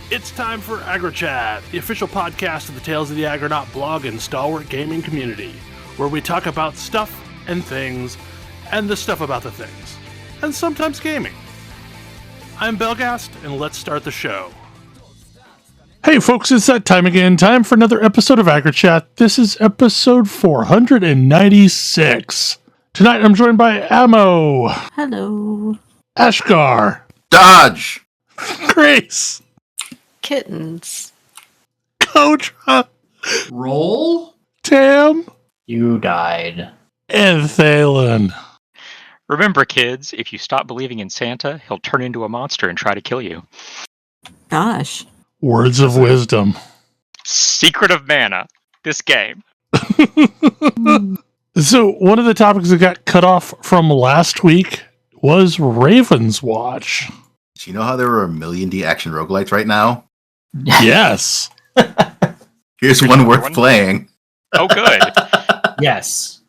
It's time for AggroChat, the official podcast of the Tales of the Aggronaut blog and stalwart gaming community, where we talk about stuff and things, and the stuff about the things, and sometimes gaming. I'm Belghast, and let's start the show. Hey folks, it's that time again. Time for another episode of AggroChat. This is episode 496. Tonight I'm joined by Ammo. Hello. Ashgar. Dodge! Grace. Kittens. Kodra. Roll? Tam. You died. And Thalen. Remember, kids, if you stop believing in Santa, he'll turn into a monster and try to kill you. Gosh. Words of wisdom. Secret of Mana. This game. So, one of the topics that got cut off from last week was Ravenswatch. Do you know how there are a million D-action roguelites right now? Yes. Here's one worth playing. Oh, good. Yes.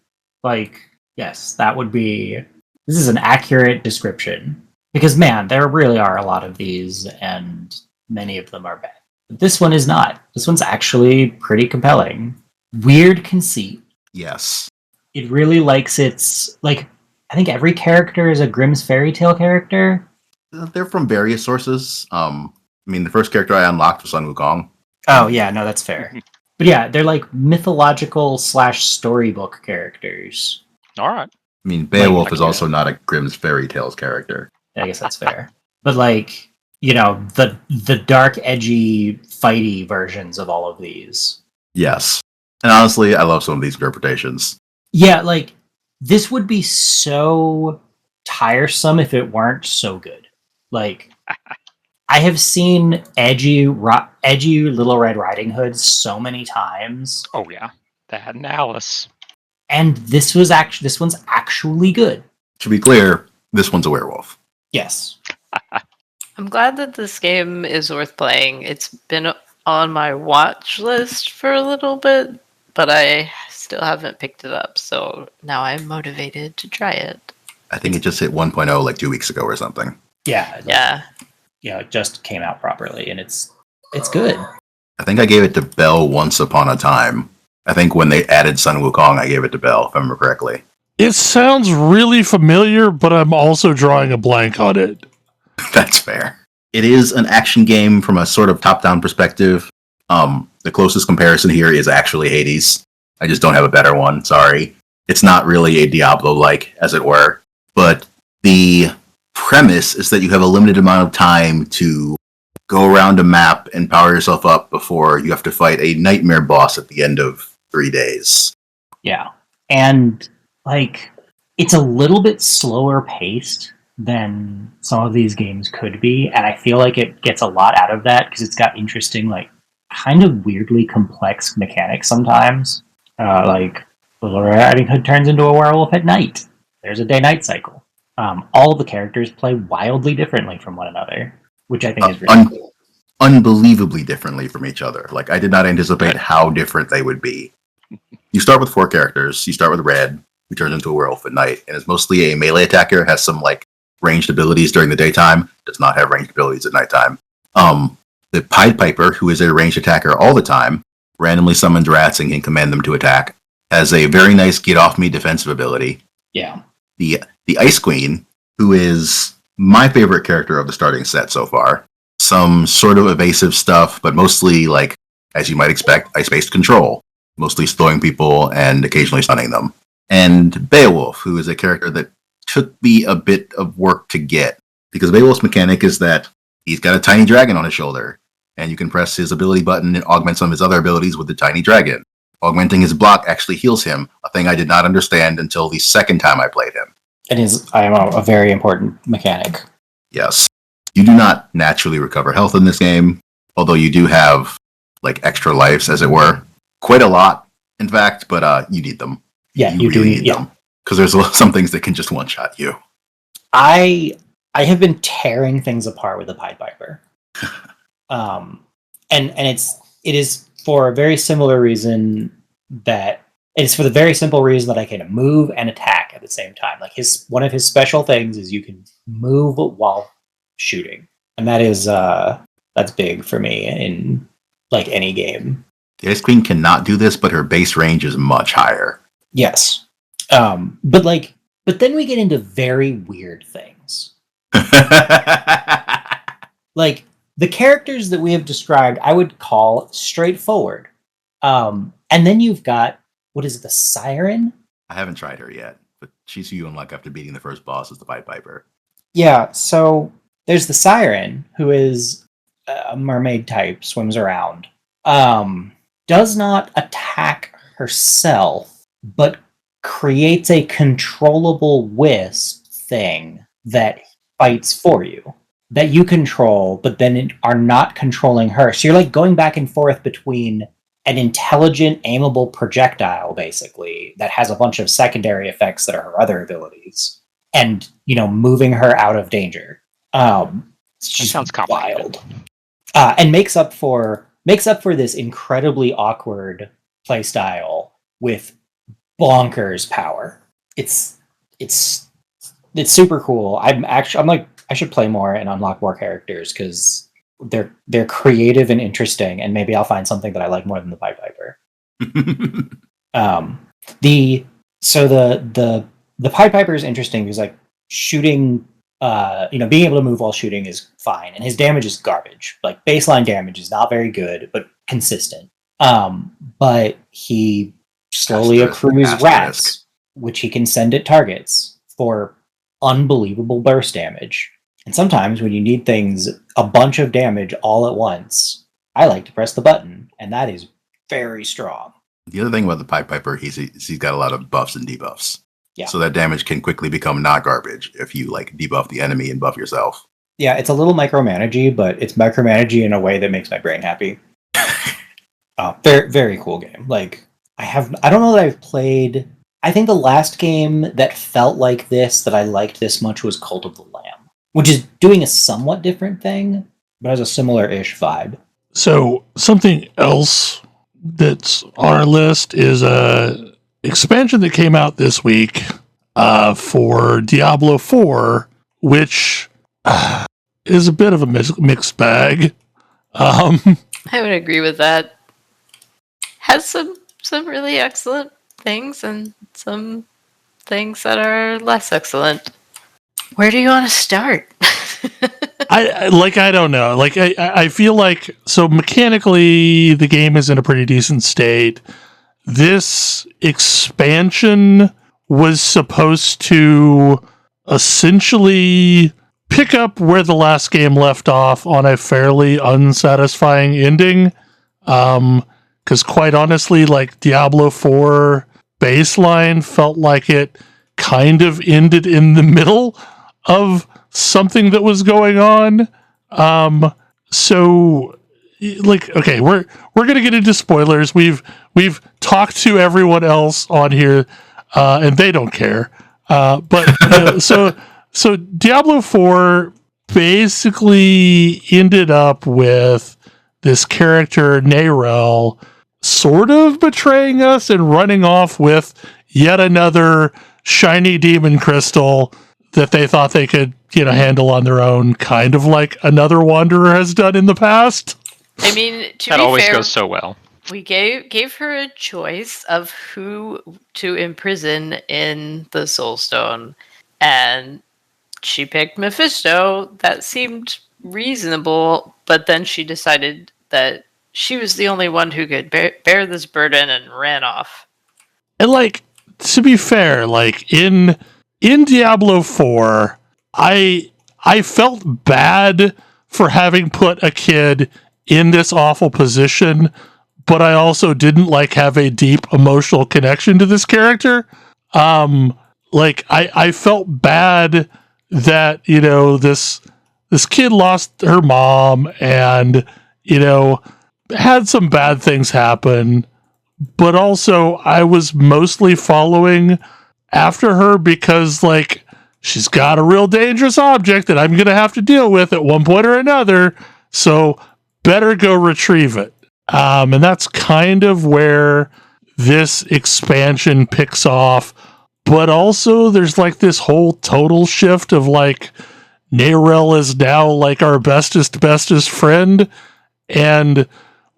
Yes, that would be... This is an accurate description. Because, man, there really are a lot of these, and many of them are bad. But this one is not. This one's actually pretty compelling. Weird conceit. Yes. It really likes its... I think every character is a Grimm's fairy tale character. They're from various sources. The first character I unlocked was Sun Wukong. Oh, yeah, no, that's fair. But yeah, they're like mythological / storybook characters. All right. Beowulf is also not a Grimm's fairy tales character. I guess that's fair. But the dark, edgy, fighty versions of all of these. Yes. And honestly, I love some of these interpretations. Yeah, this would be so tiresome if it weren't so good. I have seen edgy Little Red Riding Hood so many times. Oh, yeah. That and Alice. And this one's actually good. To be clear, this one's a werewolf. Yes. I'm glad that this game is worth playing. It's been on my watch list for a little bit, but I still haven't picked it up, so now I'm motivated to try it. I think it just hit 1.0 2 weeks ago or something. Yeah. Yeah. It just came out properly, and it's good. I think I gave it to Bel once upon a time. I think when they added Sun Wukong, I gave it to Bel, if I remember correctly. It sounds really familiar, but I'm also drawing a blank on it. That's fair. It is an action game from a sort of top-down perspective. The closest comparison here is actually Hades. I just don't have a better one, sorry. It's not really a Diablo-like, as it were. But the premise is that you have a limited amount of time to go around a map and power yourself up before you have to fight a nightmare boss at the end of 3 days. Yeah. And, it's a little bit slower paced than some of these games could be, and I feel like it gets a lot out of that because it's got interesting, kind of weirdly complex mechanics sometimes. Little Red Riding Hood turns into a werewolf at night. There's a day-night cycle. All of the characters play wildly differently from one another, which I think is really cool. Unbelievably differently from each other. I did not anticipate how different they would be. You start with 4 characters. You start with Red, who turns into a werewolf at night, and is mostly a melee attacker, has some, ranged abilities during the daytime, does not have ranged abilities at nighttime. The Pied Piper, who is a ranged attacker all the time, randomly summons rats and can command them to attack, has a very nice get-off-me defensive ability. Yeah. The Ice Queen, who is my favorite character of the starting set so far. Some sort of evasive stuff, but mostly, as you might expect, ice-based control. Mostly throwing people and occasionally stunning them. And Beowulf, who is a character that took me a bit of work to get. Because Beowulf's mechanic is that he's got a tiny dragon on his shoulder, and you can press his ability button and augment some of his other abilities with the tiny dragon. Augmenting his block actually heals him, a thing I did not understand until the second time I played him. It is a very important mechanic. Yes. You do not naturally recover health in this game, although you do have, extra lives, as it were. Quite a lot, in fact, but you need them. Yeah, you really do need them. Because there's some things that can just one-shot you. I have been tearing things apart with the Pied Piper. And it is for a very similar reason that it's for the very simple reason that I can move and attack at the same time. One of his special things is you can move while shooting, and that is That's big for me in like any game. The Ice Queen cannot do this, but her base range is much higher. Yes. But then we get into very weird things. Like, the characters that we have described, I would call straightforward. And then you've got, what is it, the Siren? I haven't tried her yet, but she's who you unlock after beating the first boss as the Pied Piper. Yeah, so there's the Siren, who is a mermaid type, swims around. Does not attack herself, but creates a controllable wisp thing that fights for you. That you control, but then are not controlling her. So you're like going back and forth between an intelligent, aimable projectile, basically, that has a bunch of secondary effects that are her other abilities, and, you know, moving her out of danger. She sounds complicated. Wild. And makes up for this incredibly awkward playstyle with bonkers power. It's super cool. I'm like, I should play more and unlock more characters because they're creative and interesting, and maybe I'll find something that I like more than the Pied Piper. The Pied Piper is interesting because, like, shooting, being able to move while shooting is fine, and his damage is garbage. Like, baseline damage is not very good, but consistent. But he slowly accrues rats, which he can send at targets for unbelievable burst damage. And sometimes when you need things, a bunch of damage all at once, I like to press the button, and that is very strong. The other thing about the Pied Piper, he's got a lot of buffs and debuffs. Yeah. So that damage can quickly become not garbage if you like debuff the enemy and buff yourself. Yeah, it's a little micromanagey, but it's micromanagey in a way that makes my brain happy. Very, very cool game. Like, I don't know that I've played. I think the last game that felt like this, that I liked this much, was Cult of the Lamb, which is doing a somewhat different thing, but has a similar-ish vibe. So something else that's on our list is a expansion that came out this week for Diablo 4, which is a bit of a mixed bag. I would agree with that. Has some really excellent things and some things that are less excellent. Where do you want to start? I don't know. Like, I feel like, so mechanically the game is in a pretty decent state. This expansion was supposed to essentially pick up where the last game left off on a fairly unsatisfying ending. Because quite honestly, like, Diablo 4 baseline felt like it kind of ended in the middle of something that was going on. So, like, okay, we're gonna get into spoilers. We've talked to everyone else on here, and they don't care. But so Diablo 4 basically ended up with this character Nerel sort of betraying us and running off with yet another shiny demon crystal that they thought they could, handle on their own, kind of like another Wanderer has done in the past. I mean, that always goes so well. We gave her a choice of who to imprison in the Soulstone, and she picked Mephisto. That seemed reasonable, but then she decided that she was the only one who could bear this burden and ran off. And, like, to be fair, like, in Diablo 4, I felt bad for having put a kid in this awful position, but I also didn't, like, have a deep emotional connection to this character. Like, I felt bad that, this kid lost her mom and, had some bad things happen, but also I was mostly following after her because, like, she's got a real dangerous object that I'm going to have to deal with at one point or another, so better go retrieve it. And that's kind of where this expansion picks off, but also there's, like, this whole total shift of, like, Narelle is now like our bestest friend, and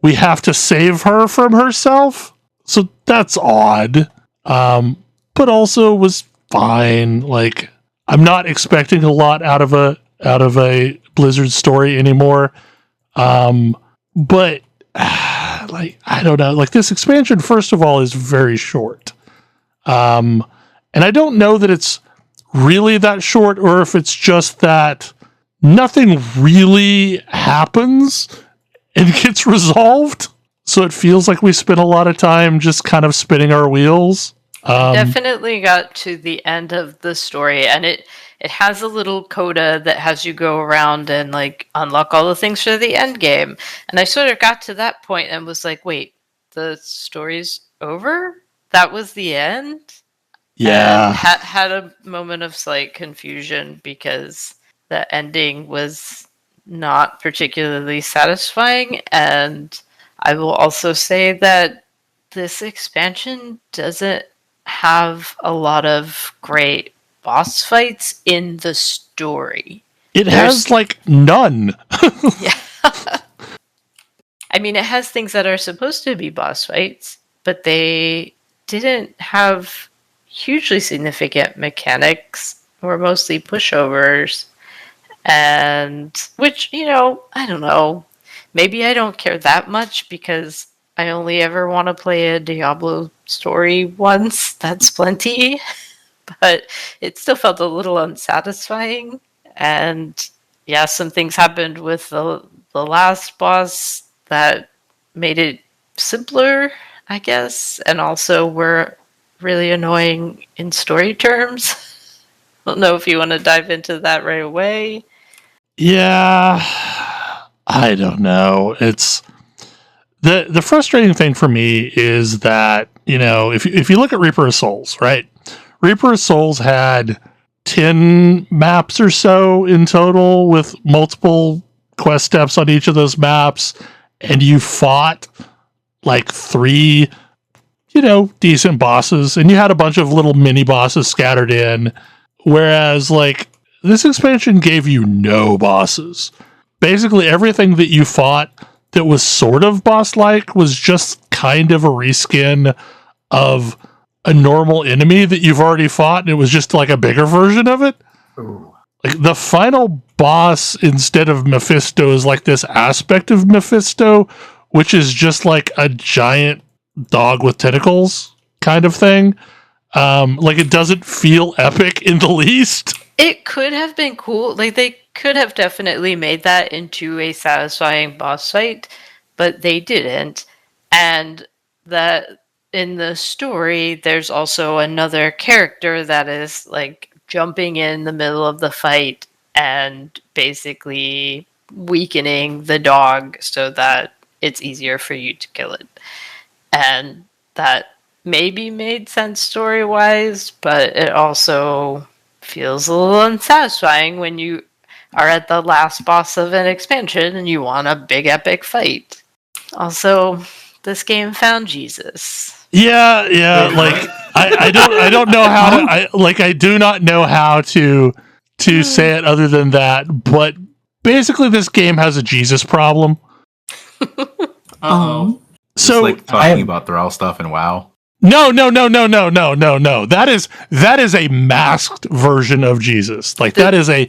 we have to save her from herself. So that's odd. But also was fine. Like, I'm not expecting a lot out of a Blizzard story anymore. But like, I don't know. Like, this expansion, first of all, is very short. And I don't know that it's really that short, or if it's just that nothing really happens and gets resolved. So it feels like we spent a lot of time just kind of spinning our wheels. Definitely got to the end of the story, and it has a little coda that has you go around and like unlock all the things for the end game. And I sort of got to that point and was like, wait, the story's over? That was the end? Yeah. And had a moment of slight confusion because the ending was not particularly satisfying. And I will also say that this expansion doesn't have a lot of great boss fights in the story. It has like none. Yeah. I mean, it has things that are supposed to be boss fights, but they didn't have hugely significant mechanics, were mostly pushovers. And which, I don't know. Maybe I don't care that much because I only ever want to play a Diablo story once. That's plenty. But it still felt a little unsatisfying. And yeah, some things happened with the last boss that made it simpler, I guess, and also were really annoying in story terms. I don't know if you want to dive into that right away. Yeah, I don't know. It's the frustrating thing for me is that, if you look at Reaper of Souls, right? Reaper of Souls had 10 maps or so in total with multiple quest steps on each of those maps, and you fought like 3 decent bosses, and you had a bunch of little mini bosses scattered in, whereas like this expansion gave you no bosses. Basically everything that you fought that was sort of boss-like was just kind of a reskin of a normal enemy that you've already fought, and it was just like a bigger version of it. Ooh. Like the final boss instead of Mephisto is like this aspect of Mephisto, which is just like a giant dog with tentacles kind of thing. Like it doesn't feel epic in the least. It could have been cool. Like they could have definitely made that into a satisfying boss fight, but they didn't. And that in the story, there's also another character that is like jumping in the middle of the fight and basically weakening the dog so that it's easier for you to kill it. And that maybe made sense story-wise, but it also feels a little unsatisfying when you are at the last boss of an expansion and you want a big epic fight. Also, this game found Jesus. Yeah, like I don't know how to I do not know how to say it other than that, but basically this game has a Jesus problem. So like talking about Thrall stuff and WoW. No. That is a masked version of Jesus. Like that is a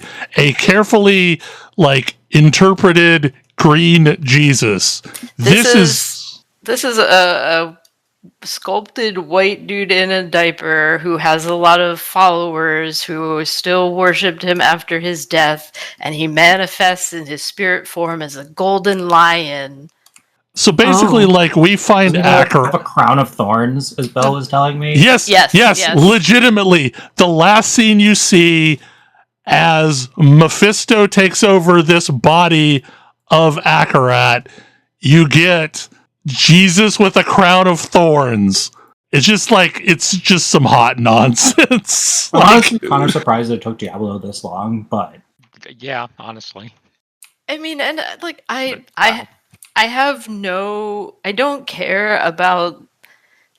carefully like interpreted green Jesus. This is a sculpted white dude in a diaper who has a lot of followers who still worshipped him after his death, and he manifests in his spirit form as a golden lion. So basically, like, we find Acker have a crown of thorns, as Bel was telling me. Yes, legitimately. The last scene you see as Mephisto takes over this body of Akarat, you get Jesus with a crown of thorns. It's just some hot nonsense. Well, I was kind of surprised it took Diablo this long, but yeah, honestly. I mean, and like I don't care about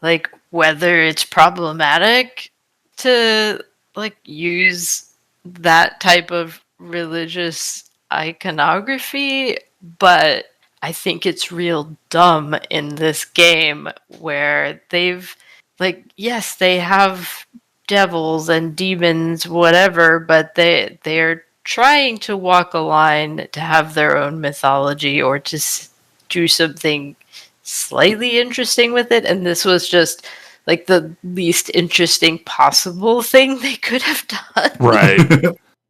like whether it's problematic to like use that type of religious iconography, but I think it's real dumb in this game where they've, like, yes, they have devils and demons, whatever, but they're trying to walk a line to have their own mythology or to do something slightly interesting with it, and this was just like the least interesting possible thing they could have done. Right.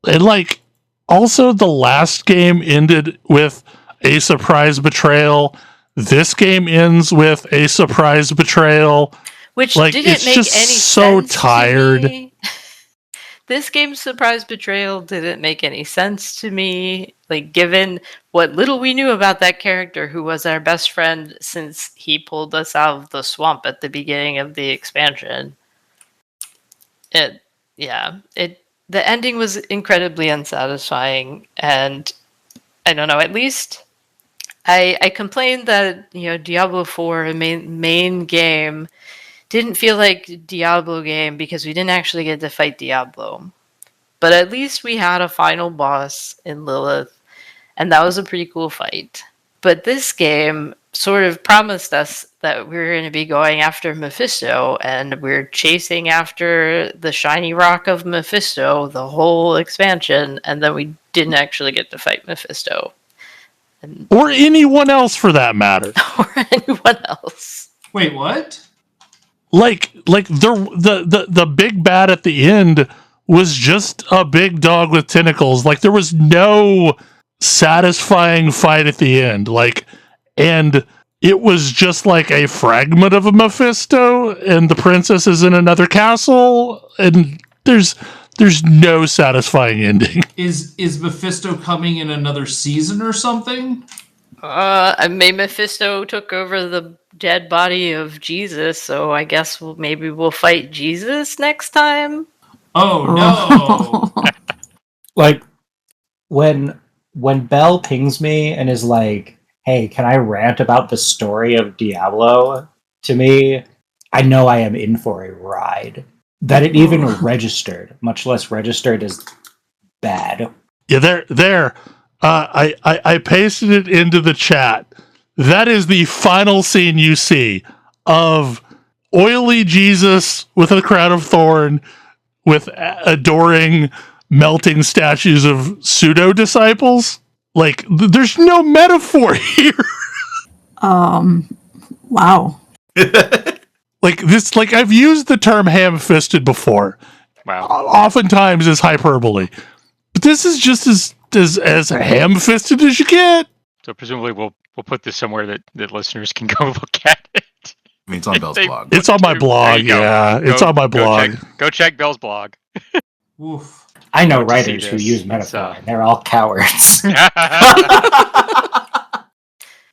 And like, also the last game ended with a surprise betrayal. This game ends with a surprise betrayal. Which Like, didn't it's make just any so sense tired. to me. This game's surprise betrayal didn't make any sense to me. Like, given what little we knew about that character who was our best friend since he pulled us out of the swamp at the beginning of the expansion. The ending was incredibly unsatisfying, and I don't know, at least I complained that, Diablo 4, a main game, didn't feel like Diablo game because we didn't actually get to fight Diablo. But at least we had a final boss in Lilith, and that was a pretty cool fight. But this game sort of promised us that we were going to be going after Mephisto, and we're chasing after the shiny rock of Mephisto the whole expansion, and then we didn't actually get to fight Mephisto. Or anyone else for that matter. Or anyone else. Wait, what? Like the big bad at the end was just a big dog with tentacles. Like, there was no satisfying fight at the end. Like, and it was just like a fragment of a Mephisto, and the princess is in another castle, and there's no satisfying ending. Is Mephisto coming in another season or something? Mephisto took over the dead body of Jesus, so I guess maybe we'll fight Jesus next time. Oh no! Like, when Bel pings me and is like, hey, can I rant about the story of Diablo to me, I know I am in for a ride. That it even registered, much less registered as bad. Yeah, there. I pasted it into the chat. That is the final scene you see of oily Jesus with a crown of thorn, with adoring, melting statues of pseudo disciples. Like, there's no metaphor here. Wow. Like this, like, I've used the term ham-fisted before. Wow. Oftentimes as hyperbole, but this is just as ham-fisted as you get. So presumably we'll put this somewhere that listeners can go look at it. I mean, it's on Bel's They- blog. It's on my blog. you go. Yeah, it's on my blog. Go check Bel's blog. Oof. I know Love to see writers who this. use metaphor, and they're all cowards.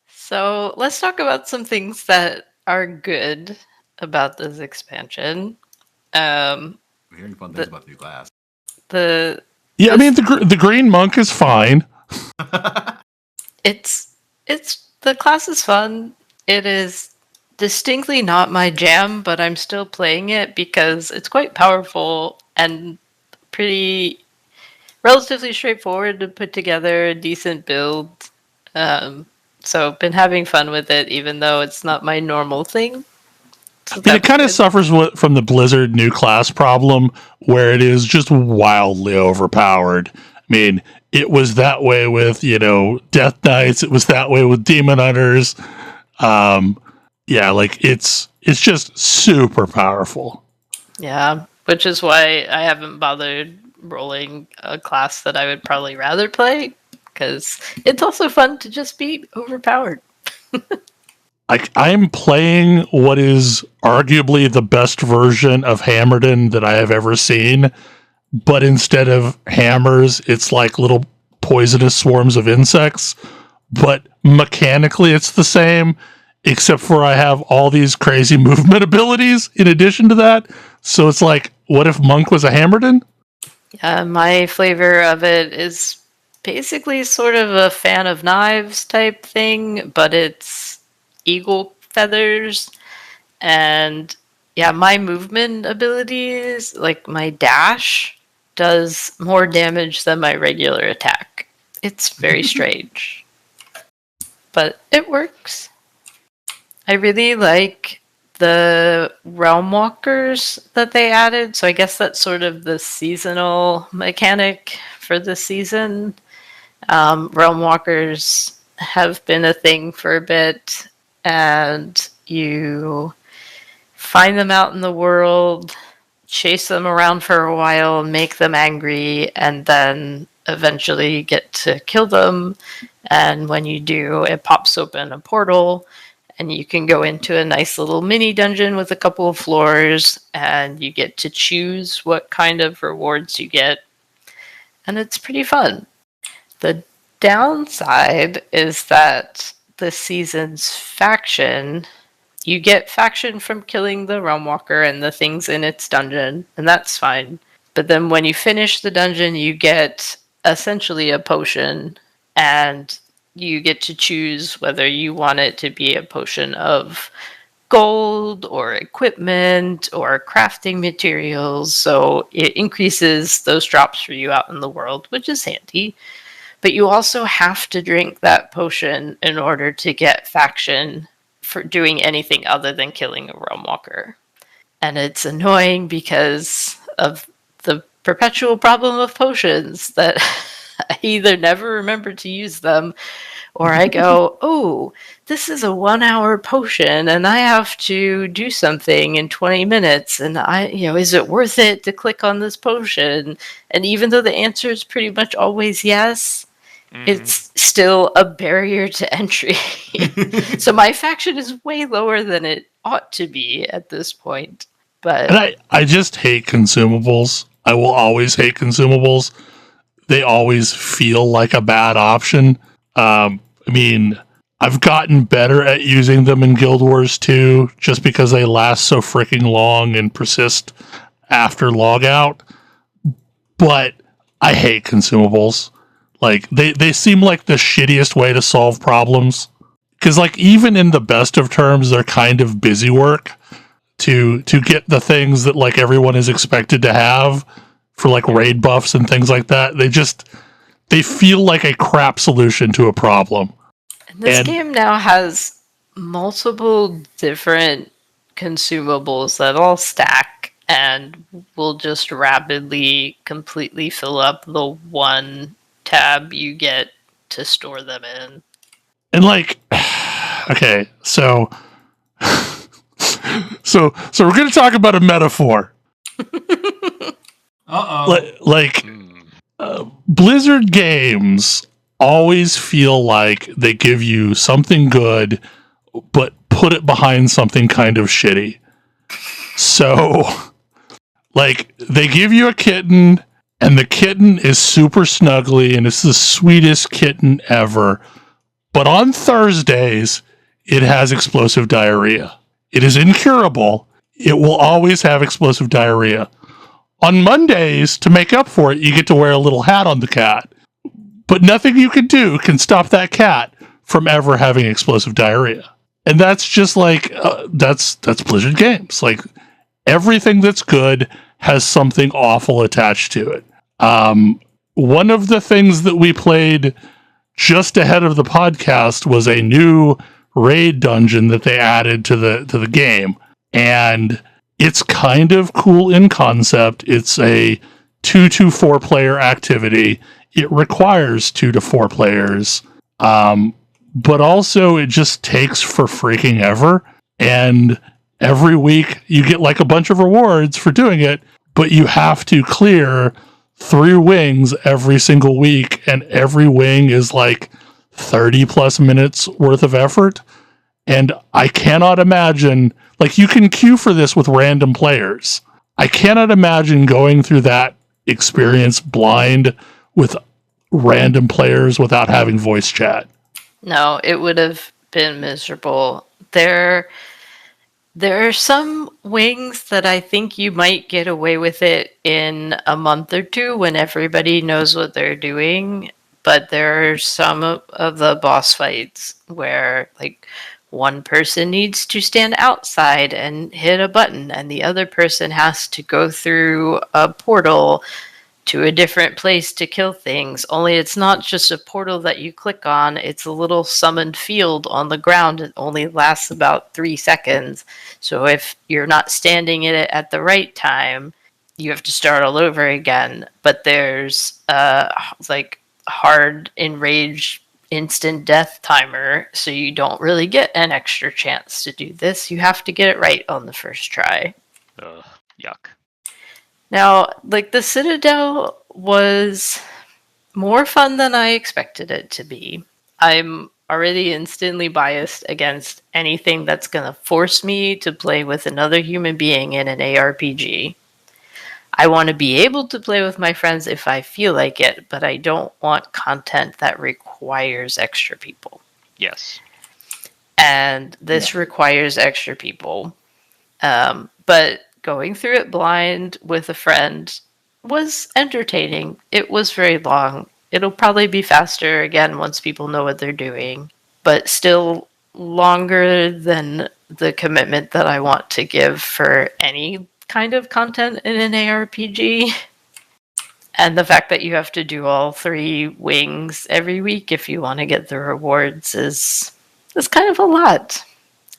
So let's talk about some things that are good about this expansion. I'm hearing fun things about the new class. Yeah, I mean, the green monk is fine. It's the class is fun. It is distinctly not my jam, but I'm still playing it because it's quite powerful and pretty relatively straightforward to put together a decent build. So been having fun with it, even though it's not my normal thing. So And it that's kind of good. suffers from the Blizzard new class problem, where it is just wildly overpowered. I mean, it was that way with, Death Knights. It was that way with Demon Hunters. Yeah, like it's just super powerful. Yeah, which is why I haven't bothered rolling a class that I would probably rather play, because it's also fun to just be overpowered. I'm playing what is arguably the best version of Hammerden that I have ever seen, but instead of hammers, it's like little poisonous swarms of insects. But mechanically, it's the same, except for I have all these crazy movement abilities in addition to that. So it's like, what if Monk was a Hammerden? Yeah, my flavor of it is basically sort of a fan of knives type thing, but it's eagle feathers. And yeah, my movement abilities, like my dash, does more damage than my regular attack. It's very strange. But it works. I really like the realm walkers that they added. So I guess that's sort of the seasonal mechanic for this season. Realm walkers have been a thing for a bit, and you find them out in the world, chase them around for a while, make them angry, and then eventually get to kill them. And when you do, it pops open a portal, and you can go into a nice little mini dungeon with a couple of floors, and you get to choose what kind of rewards you get. And it's pretty fun. The downside is that this season's faction, you get faction from killing the Realm Walker and the things in its dungeon, and that's fine. But then when you finish the dungeon, you get essentially a potion, and you get to choose whether you want it to be a potion of gold or equipment or crafting materials. So it increases those drops for you out in the world, which is handy. But you also have to drink that potion in order to get faction for doing anything other than killing a Realm Walker. And it's annoying because of the perpetual problem of potions that I either never remember to use them, or I go, oh, this is a 1 hour potion and I have to do something in 20 minutes. And is it worth it to click on this potion? And even though the answer is pretty much always yes, it's still a barrier to entry. So my faction is way lower than it ought to be at this point. But And I just hate consumables. I will always hate consumables. They always feel like a bad option. I've gotten better at using them in Guild Wars 2 just because they last so freaking long and persist after logout. But I hate consumables. Like, they seem like the shittiest way to solve problems. Because, like, even in the best of terms, they're kind of busy work to get the things that, like, everyone is expected to have for, like, raid buffs and things like that. They feel like a crap solution to a problem. And this game now has multiple different consumables that all stack and will just rapidly, completely fill up the one tab you get to store them in. And like, okay, so we're going to talk about a metaphor. Blizzard games always feel like they give you something good, but put it behind something kind of shitty. So, like, they give you a kitten, and the kitten is super snuggly, and it's the sweetest kitten ever. But on Thursdays, it has explosive diarrhea. It is incurable. It will always have explosive diarrhea. On Mondays, to make up for it, you get to wear a little hat on the cat. But nothing you can do can stop that cat from ever having explosive diarrhea. And that's just like, that's Blizzard games. Like, everything that's good has something awful attached to it. One of the things that we played just ahead of the podcast was a new raid dungeon that they added to the game. And it's kind of cool in concept. It's a 2 to 4 player activity. It requires 2 to 4 players. But also it just takes for freaking ever. And every week you get like a bunch of rewards for doing it, but you have to clear 3 wings every single week. And every wing is like 30 plus minutes worth of effort. And I cannot imagine, like, you can queue for this with random players. I cannot imagine going through that experience blind with random players without having voice chat. No, it would have been miserable. There are some wings that I think you might get away with it in a month or two when everybody knows what they're doing. But there are some of the boss fights where, like, one person needs to stand outside and hit a button, and the other person has to go through a portal to a different place to kill things. Only it's not just a portal that you click on, it's a little summoned field on the ground. It only lasts about 3 seconds. So if you're not standing in it at the right time, you have to start all over again. But there's like hard enraged instant death timer, so you don't really get an extra chance to do this. You have to get it right on the first try. Ugh, yuck. Now, like, the Citadel was more fun than I expected it to be. I'm already instantly biased against anything that's going to force me to play with another human being in an ARPG. I want to be able to play with my friends if I feel like it, but I don't want content that requires extra people. Yes. And this requires extra people. But going through it blind with a friend was entertaining. It was very long. It'll probably be faster again once people know what they're doing, but still longer than the commitment that I want to give for any kind of content in an ARPG. And the fact that you have to do all 3 wings every week if you want to get the rewards is kind of a lot.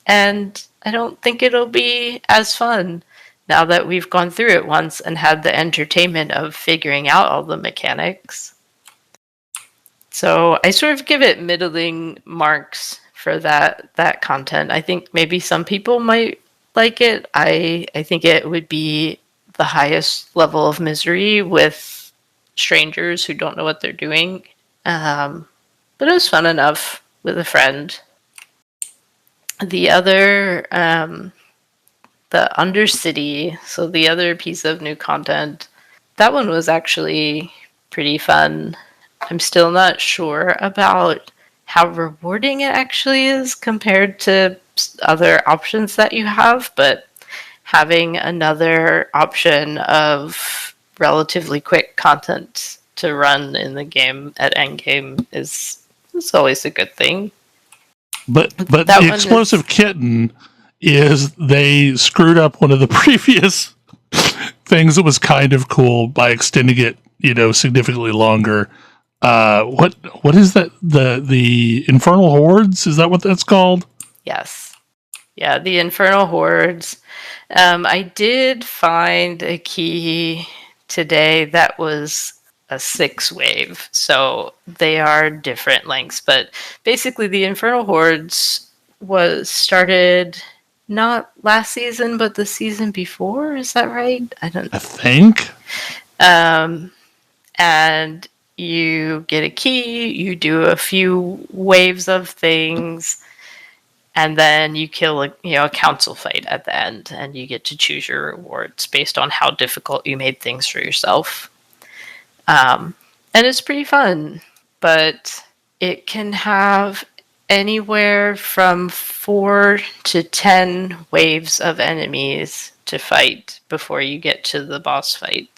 And I don't think it'll be as fun now that we've gone through it once and had the entertainment of figuring out all the mechanics. So I sort of give it middling marks for that content. I think maybe some people might like it. I think it would be the highest level of misery with strangers who don't know what they're doing. But it was fun enough with a friend. The other, the Undercity, so the other piece of new content, that one was actually pretty fun. I'm still not sure about how rewarding it actually is compared to other options that you have, but having another option of relatively quick content to run in the game at endgame is always a good thing. But the explosive kitten is they screwed up one of the previous things that was kind of cool by extending it, significantly longer. What is that? The Infernal Hordes? Is that what that's called? Yes. Yeah, the Infernal Hordes. I did find a key today that was a 6 wave, so they are different lengths. But basically, the Infernal Hordes was started not last season, but the season before. Is that right? I think. And you get a key, you do a few waves of things, and then you kill a council fight at the end, and you get to choose your rewards based on how difficult you made things for yourself. And it's pretty fun, but it can have anywhere from 4 to 10 waves of enemies to fight before you get to the boss fight.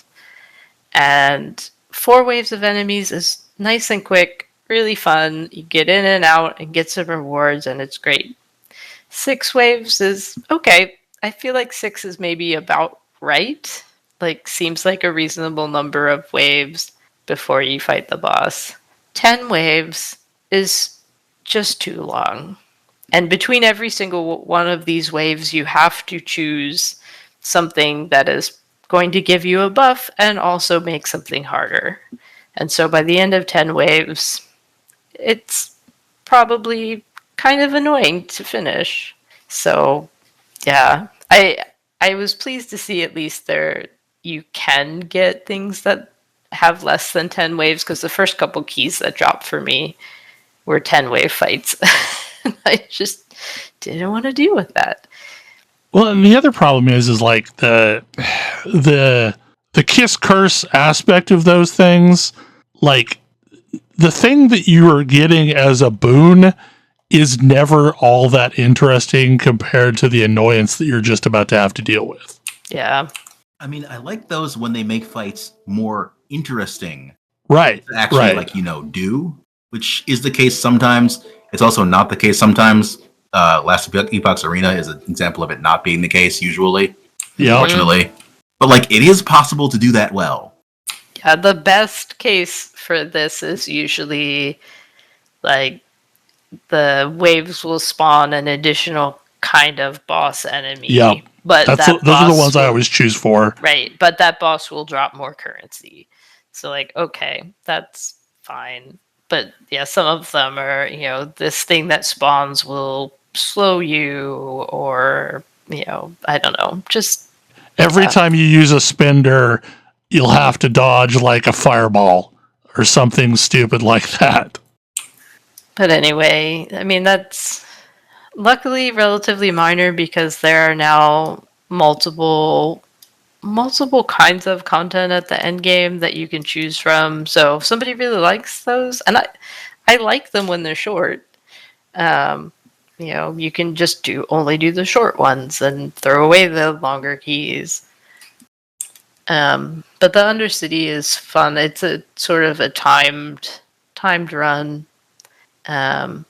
And 4 waves of enemies is nice and quick, really fun. You get in and out and get some rewards, and it's great. 6 waves is okay. I feel like 6 is maybe about right. Seems like a reasonable number of waves before you fight the boss. 10 waves is just too long. And between every single one of these waves, you have to choose something that is going to give you a buff and also make something harder. And so by the end of 10 waves, it's probably kind of annoying to finish. So, yeah, I was pleased to see at least you can get things that have less than 10 waves, because the first couple keys that dropped for me were 10 wave fights. I just didn't want to deal with that. Well, and the other problem is like the kiss curse aspect of those things. Like, the thing that you are getting as a boon is never all that interesting compared to the annoyance that you're just about to have to deal with. Yeah. I mean, I like those when they make fights more interesting. Right. Actually, do, which is the case sometimes. It's also not the case sometimes. Last Epoch's Arena is an example of it not being the case usually. Yeah. Unfortunately. But it is possible to do that well. The best case for this is usually like the waves will spawn an additional kind of boss enemy. Yeah, but those are the ones I always choose for. Right, but that boss will drop more currency. So like, okay, that's fine. But yeah, some of them are, this thing that spawns will slow you, or I don't know, just every time you use a spender, you'll have to dodge like a fireball or something stupid like that. But anyway, I mean, that's luckily relatively minor because there are now multiple kinds of content at the end game that you can choose from. So if somebody really likes those, and I like them when they're short. You can just only do the short ones and throw away the longer keys. But the Undercity is fun. It's a sort of a timed run. And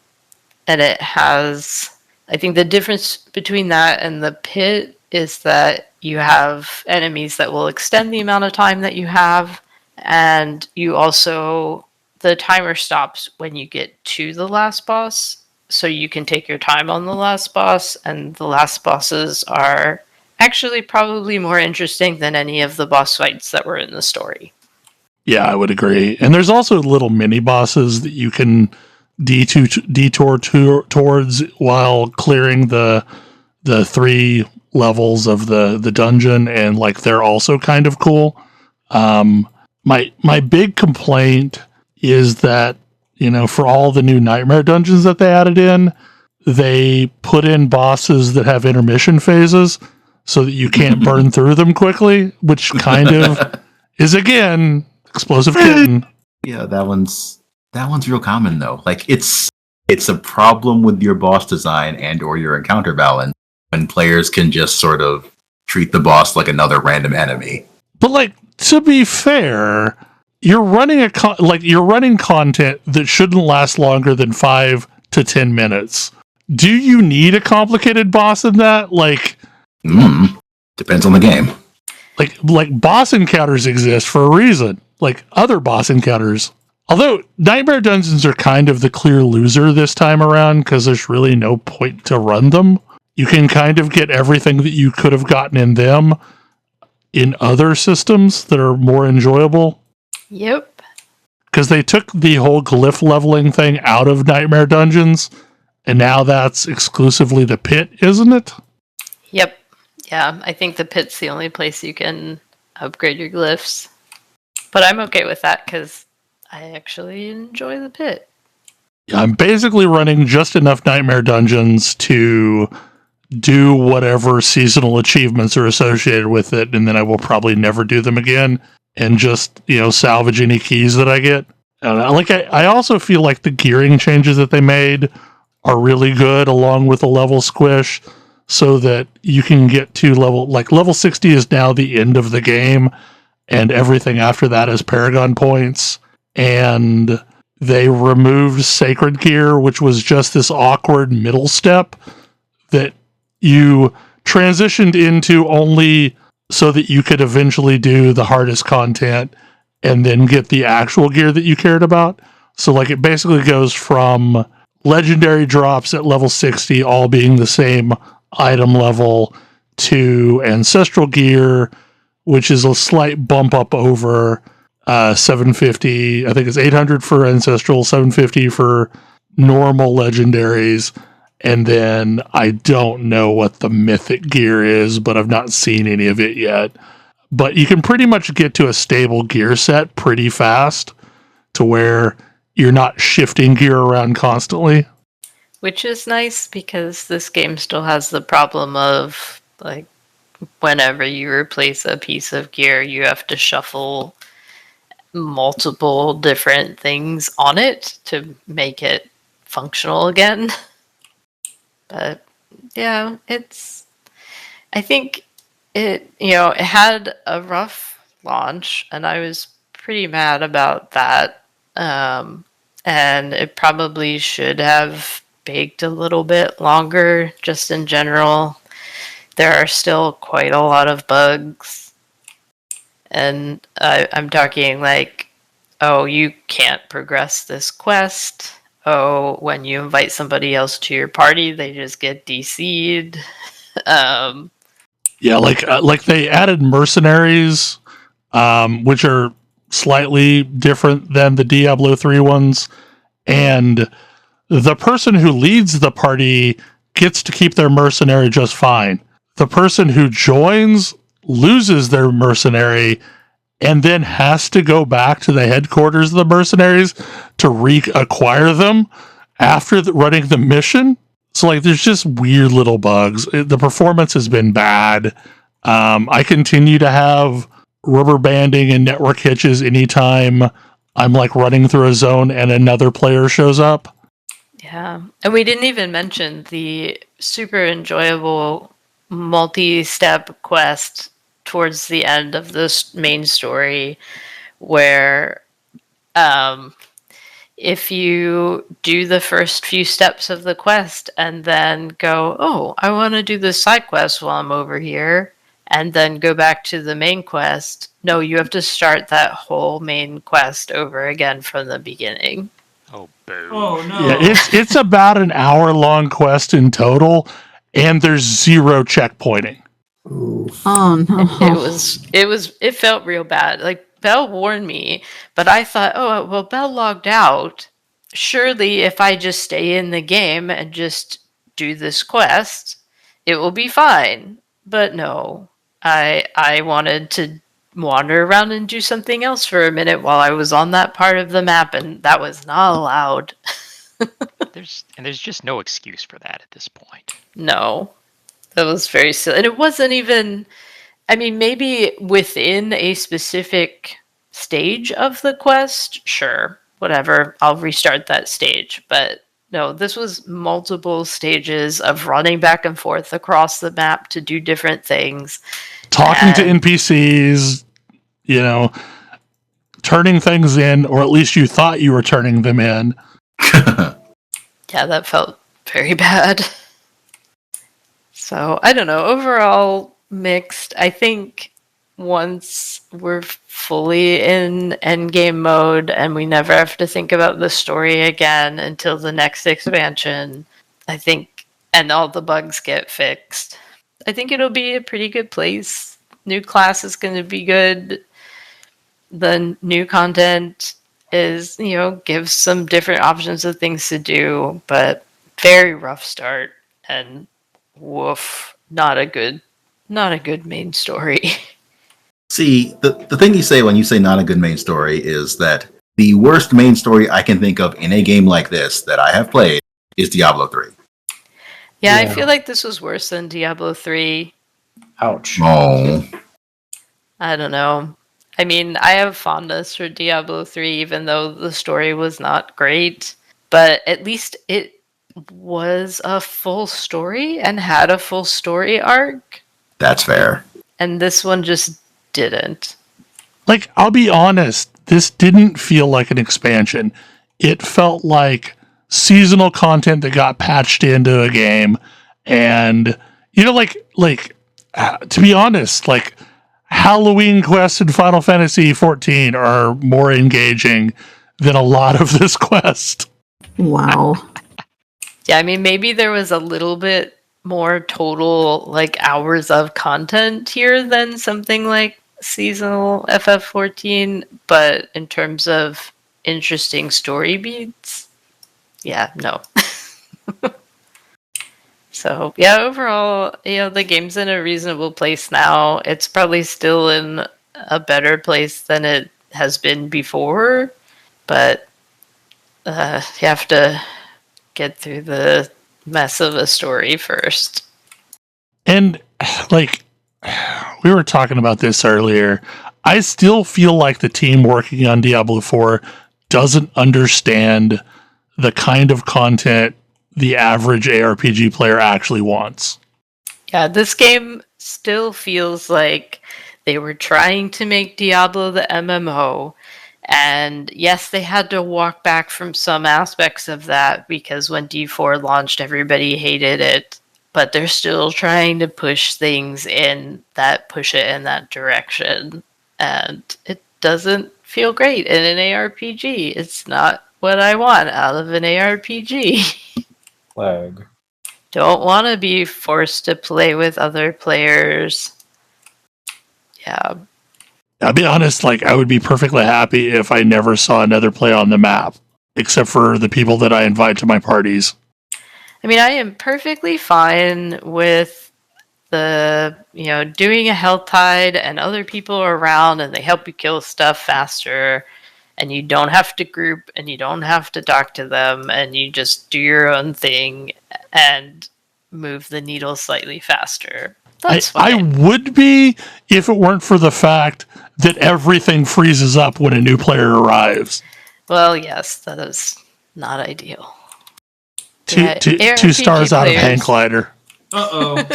it has, I think the difference between that and the pit is that you have enemies that will extend the amount of time that you have, and you also, the timer stops when you get to the last boss, so you can take your time on the last boss, and the last bosses are actually probably more interesting than any of the boss fights that were in the story. Yeah, I would agree. And there's also little mini bosses that you can detour towards while clearing the 3 levels of the dungeon, and like they're also kind of cool. My big complaint is that, for all the new nightmare dungeons that they added in, they put in bosses that have intermission phases so that you can't burn through them quickly, which kind of is, again, explosive kitten. Yeah, that one's real common though. Like it's a problem with your boss design and or your encounter balance when players can just sort of treat the boss like another random enemy. But like, to be fair, you're running you're running content that shouldn't last longer than 5 to 10 minutes. Do you need a complicated boss in that? Like, depends on the game. Like boss encounters exist for a reason. Like other boss encounters. Although Nightmare Dungeons are kind of the clear loser this time around because there's really no point to run them. You can kind of get everything that you could have gotten in them in other systems that are more enjoyable. Yep. Because they took the whole glyph leveling thing out of Nightmare Dungeons, and now that's exclusively the pit, isn't it? Yep. Yeah, I think the pit's the only place you can upgrade your glyphs. But I'm okay with that because I actually enjoy the pit. Yeah, I'm basically running just enough Nightmare Dungeons to do whatever seasonal achievements are associated with it, and then I will probably never do them again, and just, salvage any keys that I get. I also feel like the gearing changes that they made are really good, along with the level squish, so that you can get to level 60 is now the end of the game, and everything after that is Paragon points. And they removed Sacred Gear, which was just this awkward middle step that you transitioned into only so that you could eventually do the hardest content and then get the actual gear that you cared about. So it basically goes from legendary drops at level 60 all being the same item level to ancestral gear, which is a slight bump up over 750. I think it's 800 for ancestral, 750 for normal legendaries. And then I don't know what the mythic gear is, but I've not seen any of it yet. But you can pretty much get to a stable gear set pretty fast to where you're not shifting gear around constantly. Which is nice because this game still has the problem of, whenever you replace a piece of gear, you have to shuffle multiple different things on it to make it functional again. But yeah, I think it had a rough launch, and I was pretty mad about that. And it probably should have baked a little bit longer, just in general. There are still quite a lot of bugs. And I'm talking like, oh, you can't progress this quest. Oh, when you invite somebody else to your party, they just get DC'd. Yeah, like they added mercenaries, which are slightly different than the Diablo 3 ones, and the person who leads the party gets to keep their mercenary just fine. The person who joins loses their mercenary and then has to go back to the headquarters of the mercenaries to reacquire them after running the mission. So, like, there's just weird little bugs. The performance has been bad. I continue to have rubber banding and network hitches anytime I'm, like, running through a zone and another player shows up. Yeah. And we didn't even mention the super enjoyable multi-step quest towards the end of this main story where if you do the first few steps of the quest and then go, oh, I want to do this side quest while I'm over here, and then go back to the main quest, no, you have to start that whole main quest over again from the beginning. Oh, boo. Oh no. Yeah, it's about an hour-long quest in total, and there's 0 checkpointing. Oh no. It felt real bad. Like, Belle warned me, but I thought, oh, well, Belle logged out. Surely if I just stay in the game and just do this quest, it will be fine. But no, I wanted to wander around and do something else for a minute while I was on that part of the map, and that was not allowed. There's just no excuse for that at this point. No, that was very silly. And it wasn't even, I mean, maybe within a specific stage of the quest, sure, whatever, I'll restart that stage. But no, this was multiple stages of running back and forth across the map to do different things. Talking to NPCs, turning things in, or at least you thought you were turning them in. Yeah, that felt very bad. So, I don't know. Overall, mixed. I think once we're fully in endgame mode and we never have to think about the story again until the next expansion, I think, and all the bugs get fixed, I think it'll be a pretty good place. New class is going to be good. The new content is, gives some different options of things to do, but very rough start and woof, not a good main story. See, the thing you say when you say not a good main story is that the worst main story I can think of in a game like this that I have played is Diablo 3. Yeah, I feel like this was worse than Diablo 3. Ouch. Oh. I don't know. I mean, I have fondness for Diablo 3, even though the story was not great. But at least it was a full story and had a full story arc. That's fair. And this one just didn't. Like, I'll be honest, this didn't feel like an expansion. It felt like seasonal content that got patched into a game. And, to be honest, like, Halloween quests in Final Fantasy XIV are more engaging than a lot of this quest. Wow. Yeah, I mean, maybe there was a little bit more total, like, hours of content here than something like seasonal FF14, but in terms of interesting story beats, yeah, no. So, yeah, overall, the game's in a reasonable place now. It's probably still in a better place than it has been before, but you have to get through the mess of a story first. And, like, we were talking about this earlier. I still feel like the team working on Diablo 4 doesn't understand the kind of content the average ARPG player actually wants. Yeah, this game still feels like they were trying to make Diablo the MMO. And yes, they had to walk back from some aspects of that because when D4 launched, everybody hated it. But they're still trying to push things push it in that direction. and it doesn't feel great in an ARPG. It's not what I want out of an ARPG. Lag. Don't want to be forced to play with other players. Yeah. I'll be honest, like, I would be perfectly happy if I never saw another player on the map, except for the people that I invite to my parties. I mean, I am perfectly fine with doing a health tide and other people are around and they help you kill stuff faster and you don't have to group and you don't have to talk to them and you just do your own thing and move the needle slightly faster. That's I fine. would be if it weren't for the fact that everything freezes up when a new player arrives. Well, yes, that is not ideal. Two stars out of hand glider. Uh-oh.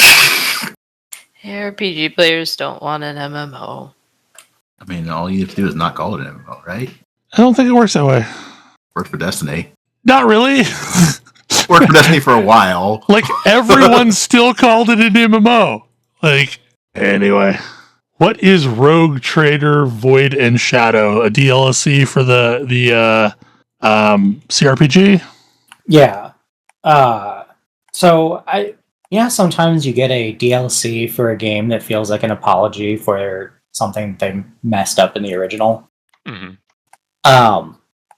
ARPG players don't want an MMO. I mean, all you have to do is not call it an MMO, right? I don't think it works that way. Worked for Destiny. Not really. Worked for Destiny for a while. Like, everyone still called it an MMO. Like, anyway. What is Rogue Trader, Void and Shadow? A DLC for the CRPG? Yeah. Sometimes you get a DLC for a game that feels like an apology for something they messed up in the original. Mm-hmm.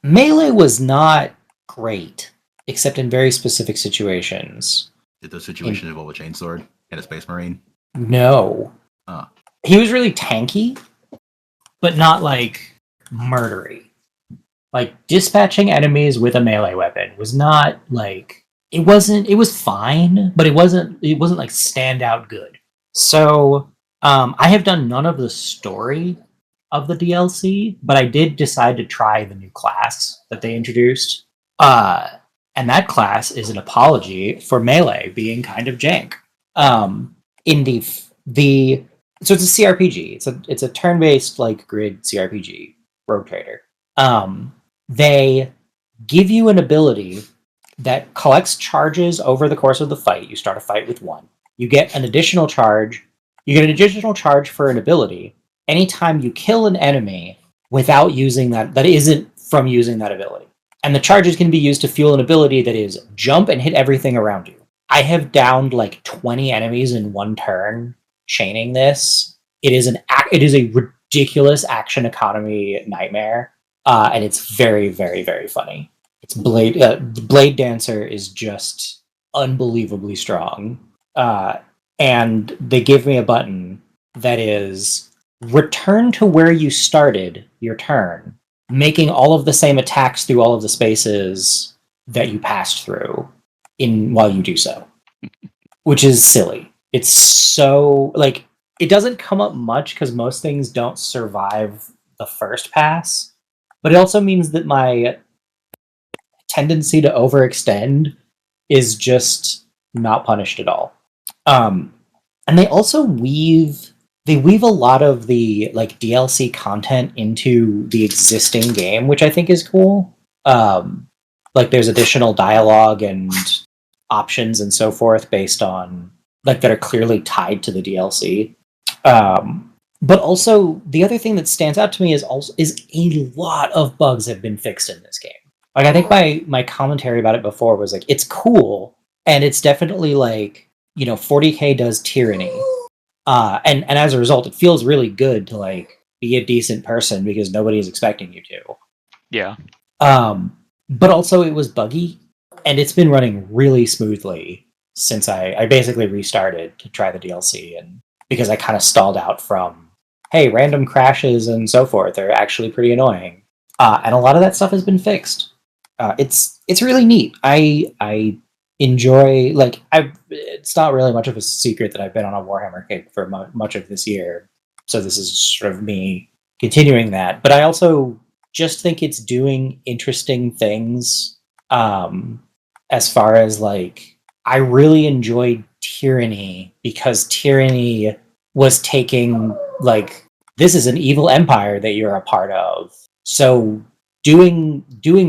Melee was not great, except in very specific situations. Did the situation involve a chainsword and a space marine? No. Oh. He was really tanky, but not, like, murdery. Like, dispatching enemies with a melee weapon was not, like... It was fine, but it wasn't like standout good. So, I have done none of the story of the DLC, but I did decide to try the new class that they introduced. And that class is an apology for melee being kind of jank. So it's a CRPG. It's a turn-based, like, grid CRPG, Rogue Trader. They give you an ability that collects charges over the course of the fight. You start a fight with one. You get an additional charge. You get an additional charge for an ability anytime you kill an enemy without using that isn't from using that ability. And the charges can be used to fuel an ability that is jump and hit everything around you. I have downed like 20 enemies in one turn chaining this. It is a ridiculous action economy nightmare, and it's very, very, very funny. It's Blade Dancer is just unbelievably strong, and they give me a button that is return to where you started your turn, making all of the same attacks through all of the spaces that you passed through while you do so, which is silly. It's so, like, it doesn't come up much because most things don't survive the first pass, but it also means that my tendency to overextend is just not punished at all. And they also weave a lot of the, like, DLC content into the existing game, which I think is cool. Like, there's additional dialogue and options and so forth based on, like, that are clearly tied to the DLC. But also, the other thing that stands out to me is a lot of bugs have been fixed in this game. Like, I think my commentary about it before was, like, it's cool, and it's definitely, like, 40K does tyranny. And as a result, it feels really good to, like, be a decent person because nobody's expecting you to. Yeah. But also, it was buggy, and it's been running really smoothly since I basically restarted to try the DLC, and because I kind of stalled out from, hey, random crashes and so forth are actually pretty annoying. And a lot of that stuff has been fixed. It's really neat. I enjoy, like, it's not really much of a secret that I've been on a Warhammer kick for much of this year, so this is sort of me continuing that. But I also just think it's doing interesting things, as far as, like, I really enjoyed Tyranny because Tyranny was taking, like, this is an evil empire that you're a part of, so doing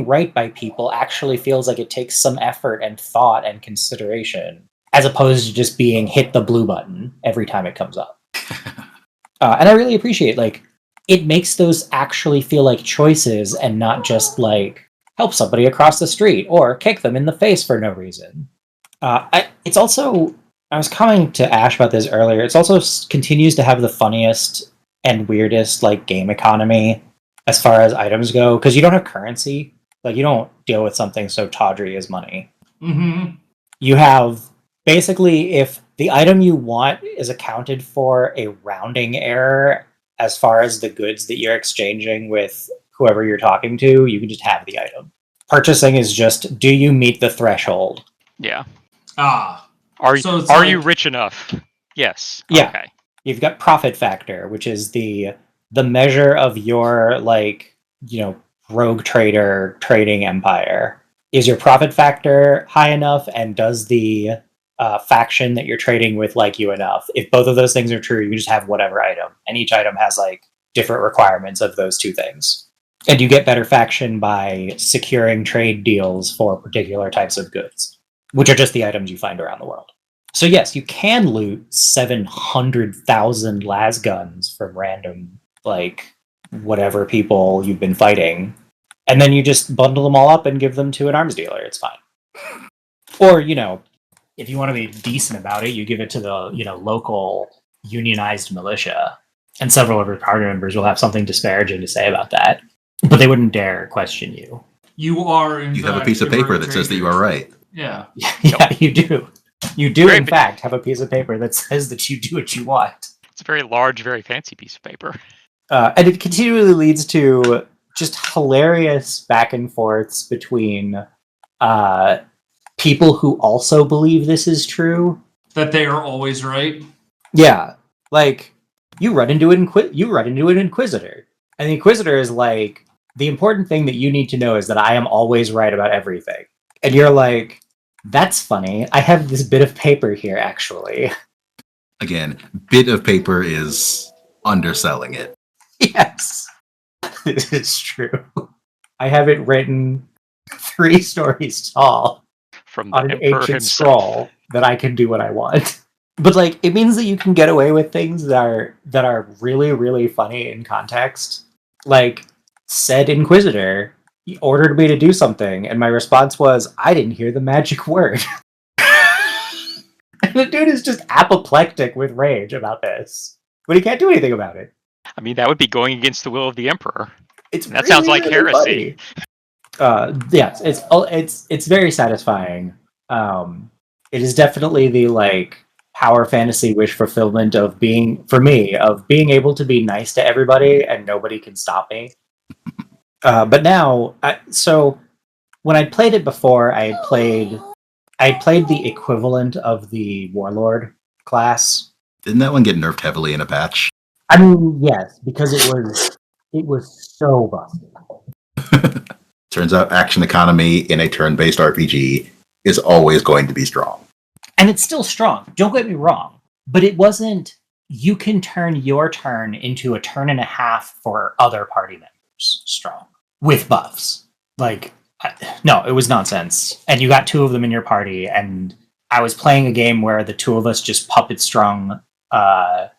right by people actually feels like it takes some effort and thought and consideration, as opposed to just being hit the blue button every time it comes up. And I really appreciate, like, it makes those actually feel like choices and not just like help somebody across the street or kick them in the face for no reason. It's also, I was coming to Ash about this earlier, it's also continues to have the funniest and weirdest like game economy as far as items go, because you don't have currency. Like, you don't deal with something so tawdry as money. Mm-hmm. You have, basically, if the item you want is accounted for a rounding error as far as the goods that you're exchanging with whoever you're talking to, you can just have the item. Purchasing is just, do you meet the threshold? Yeah. So it's like, you rich enough? Yes. Yeah. Okay. You've got profit factor, which is the measure of your, like, you know, rogue trader trading empire. Is your profit factor high enough, and does the faction that you're trading with like you enough? If both of those things are true, you just have whatever item, and each item has like different requirements of those two things. And you get better faction by securing trade deals for particular types of goods, which are just the items you find around the world. So yes, you can loot 700,000 las guns from random, like, whatever people you've been fighting, and then you just bundle them all up and give them to an arms dealer. It's fine. Or, you know, if you want to be decent about it, you give it to the, you know, local unionized militia, and several of your party members will have something disparaging to say about that, but they wouldn't dare question you. you are, in You have a fact, piece of a paper rogue that says that trader. you are right. Yeah. Yeah, you do. You do, Great, in but- fact, have a piece of paper that says that you do what you want. It's a very large, very fancy piece of paper. And it continually leads to just hilarious back and forths between people who also believe this is true. That they are always right. Yeah, like, you run into an inquisitor, and the inquisitor is like, the important thing that you need to know is that I am always right about everything. And you're like, that's funny. I have this bit of paper here, actually. Again, bit of paper is underselling it. Yes, it is true. I have it written 3 stories tall From the on an Emperor ancient himself. scroll that I can do what I want. But like, it means that you can get away with things that are really, really funny in context. Like, said inquisitor ordered me to do something, and my response was, I didn't hear the magic word. And the dude is just apoplectic with rage about this, but he can't do anything about it. I mean, that would be going against the will of the Emperor. That sounds like heresy. Yes, it's very satisfying. It is definitely the like power fantasy wish fulfillment of being able to be nice to everybody and nobody can stop me. But now, so when I played it before, I played the equivalent of the warlord class. Didn't that one get nerfed heavily in a patch? I mean, yes, because it was so busted. Turns out action economy in a turn-based RPG is always going to be strong. And it's still strong, don't get me wrong, but it wasn't, you can turn your turn into a turn and a half for other party members strong, with buffs. Like, no, it was nonsense. And you got 2 of them in your party, and I was playing a game where the 2 of us just puppet strung the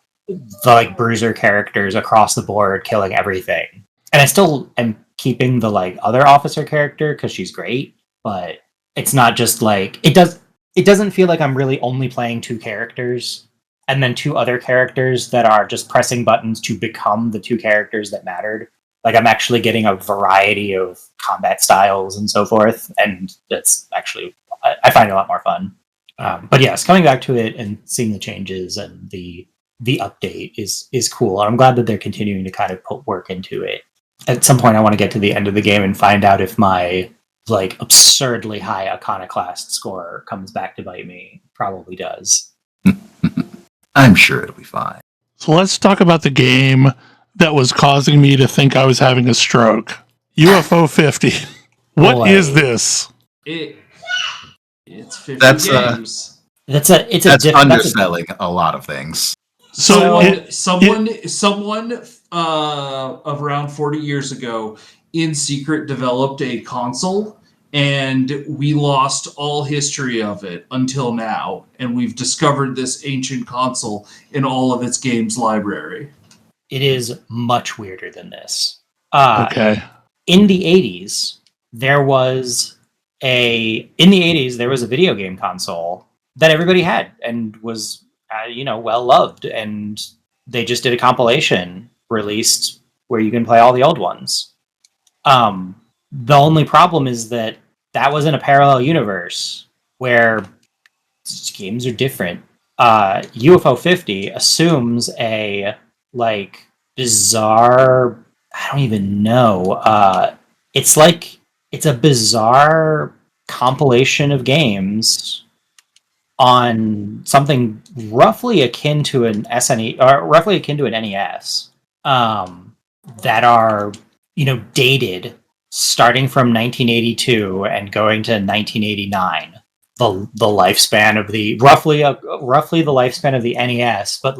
like bruiser characters across the board, killing everything. And I still am keeping the like other officer character because she's great, but it's not just like it doesn't feel like I'm really only playing 2 characters and then 2 other characters that are just pressing buttons to become the 2 characters that mattered. Like, I'm actually getting a variety of combat styles and so forth, and that's actually, I find it a lot more fun. But yes, coming back to it and seeing the changes and the update is cool. And I'm glad that they're continuing to kind of put work into it. At some point, I want to get to the end of the game and find out if my like absurdly high iconoclast score comes back to bite me. Probably does. I'm sure it'll be fine. So let's talk about the game that was causing me to think I was having a stroke. UFO 50. What is this? It's 50 That's, games. That's underselling a lot of things. So Someone around 40 years ago in secret developed a console, and we lost all history of it until now, and we've discovered this ancient console in all of its games library. It is much weirder than this. Okay. In the 80s, there was a video game console that everybody had and was well loved, and they just did a compilation released where you can play all the old ones. The only problem is that was in a parallel universe where games are different. UFO 50 assumes a bizarre, I don't even know. It's a bizarre compilation of games on something roughly akin to an SNE or roughly akin to an NES, that are dated starting from 1982 and going to 1989. The lifespan of the roughly the lifespan of the NES, but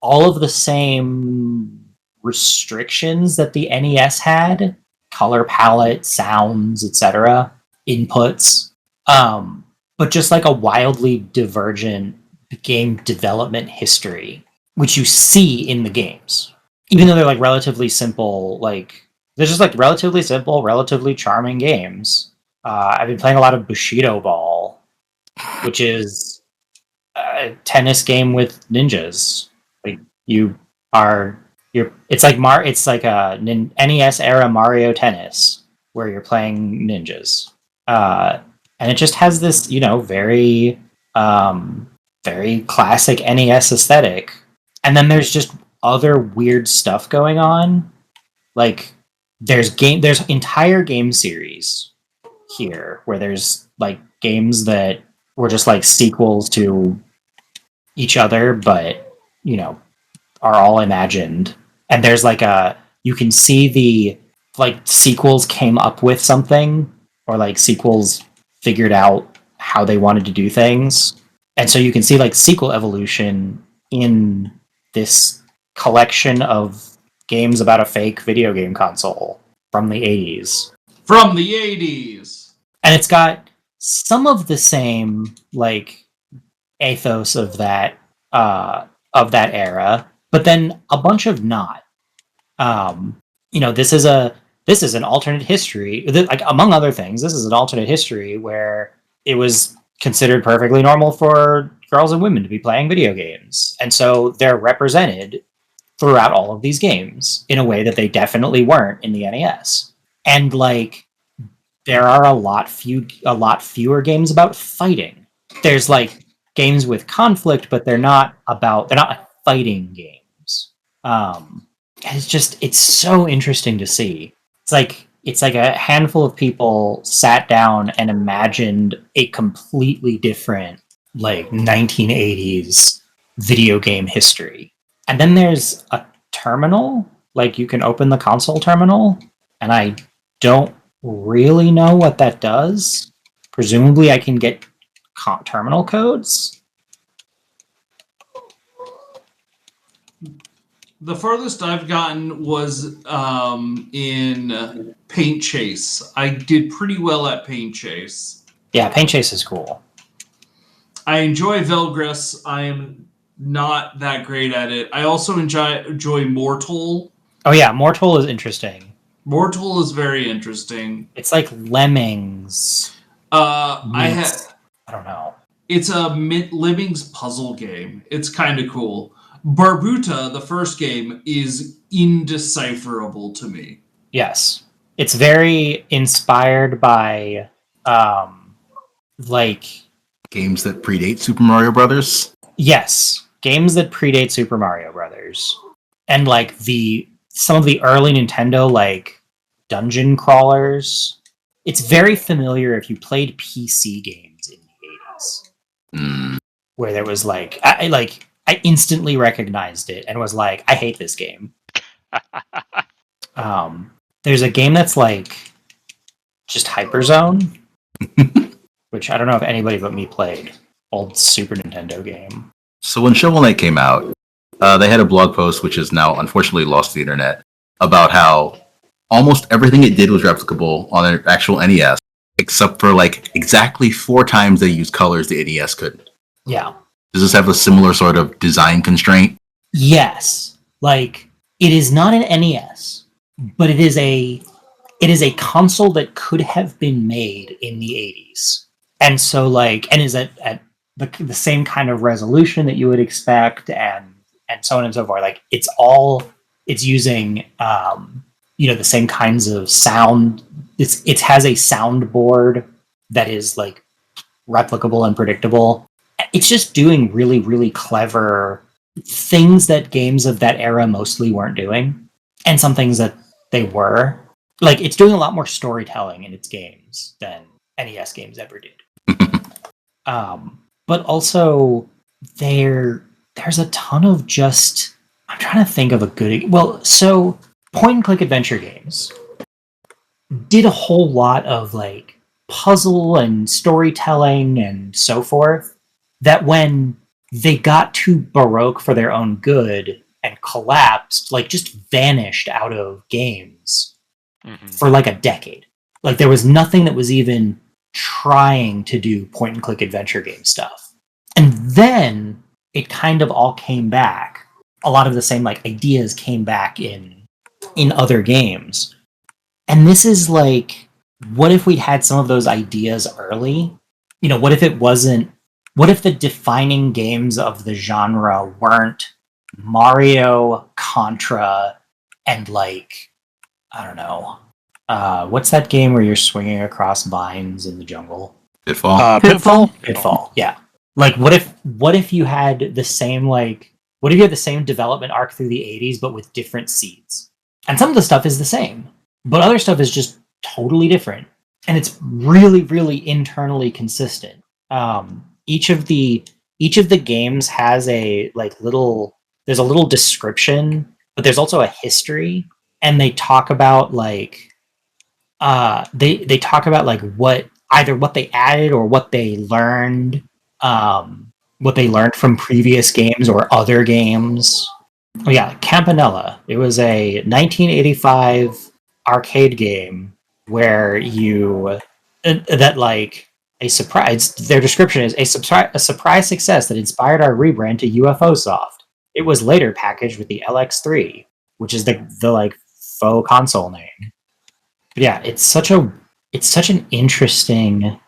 all of the same restrictions that the NES had, color palette, sounds, etc., inputs, but just a wildly divergent game development history, which you see in the games, even though they're relatively simple. They're just relatively simple, relatively charming games. I've been playing a lot of Bushido Ball, which is a tennis game with ninjas. It's like a NES era Mario Tennis where you're playing ninjas, and it just has this very very classic NES aesthetic. And then there's just other weird stuff going on. There's entire game series here where there's games that were just sequels to each other, but are all imagined. And there's you can see the sequels came up with something, or sequels figured out how they wanted to do things. And so you can see sequel evolution in this collection of games about a fake video game console from the 80s. From the 80s! And it's got some of the same ethos of that era, but then a bunch of not. This is an alternate history. Among other things, this is an alternate history where it was considered perfectly normal for girls and women to be playing video games, and so they're represented throughout all of these games in a way that they definitely weren't in the NES. And there are a lot fewer games about fighting. There's games with conflict, but they're not fighting games. It's so interesting to see. It's like a handful of people sat down and imagined a completely different 1980s video game history. And then there's a terminal, you can open the console terminal, and I don't really know what that does. Presumably I can get terminal codes. The farthest I've gotten was in Paint Chase. I did pretty well at Paint Chase. Yeah, Paint Chase is cool. I enjoy Belghast. I am not that great at it. I also enjoy Mortal. Oh yeah, Mortal is interesting. Mortal is very interesting. It's like Lemmings. I don't know. It's a Lemmings puzzle game. It's kind of cool. Barbuta, the first game, is indecipherable to me. Yes. It's very inspired by games that predate Super Mario Brothers. Yes, games that predate Super Mario Brothers. And some of the early Nintendo dungeon crawlers. It's very familiar if you played PC games in the 80s. Where there was I instantly recognized it and was I hate this game. There's a game that's just Hyperzone, which I don't know if anybody but me played. Old Super Nintendo game. So when Shovel Knight came out, they had a blog post, which is now unfortunately lost to the internet, about how almost everything it did was replicable on an actual NES, except for exactly 4 times they used colors the NES couldn't. Yeah. Does this have a similar sort of design constraint? Yes. it is not an NES, but it is a console that could have been made in the 80s. And so and is at the same kind of resolution that you would expect, and so on and so forth. Like it's using the same kinds of sound. It has a soundboard that is like replicable and predictable. It's just doing really, really clever things that games of that era mostly weren't doing, and some things that they were. Like it's doing a lot more storytelling in its games than NES games ever did. But also there's a ton of just, I'm trying to think of a good, so point and click adventure games did a whole lot of like puzzle and storytelling and so forth, that when they got too baroque for their own good and collapsed, like just vanished out of games for like a decade. Like there was nothing that was even trying to do point and click adventure game stuff. And then it kind of all came back. A lot of the same like ideas came back in other games. And this is like, what if we'd had some of those ideas early? What if the defining games of the genre weren't Mario, Contra, and like, I don't know, what's that game where you're swinging across vines in the jungle? Pitfall. Pitfall. Yeah. Like, what if you had the same development arc through the 80s, but with different seeds? And some of the stuff is the same, but other stuff is just totally different, and it's really, really internally consistent. Each of the games has there's a little description, but there's also a history, and they talk about like they talk about like what they added or what they learned from previous games or other games. Oh yeah, Campanella. It was a 1985 arcade game where their description is a surprise success that inspired our rebrand to UFO Soft. It was later packaged with the LX3, which is the like faux console name. But yeah, it's such an interesting,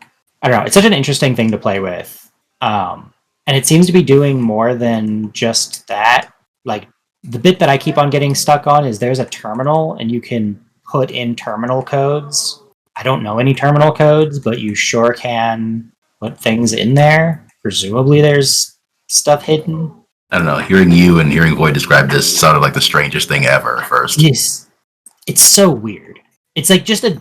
I don't know, it's such an interesting thing to play with. And it seems to be doing more than just that. Like the bit that I keep on getting stuck on is there's a terminal and you can put in terminal codes. I don't know any terminal codes, but you sure can put things in there. Presumably there's stuff hidden. I don't know. Hearing you and hearing Void describe this sounded like the strangest thing ever at first. Yes. It's so weird. It's like just it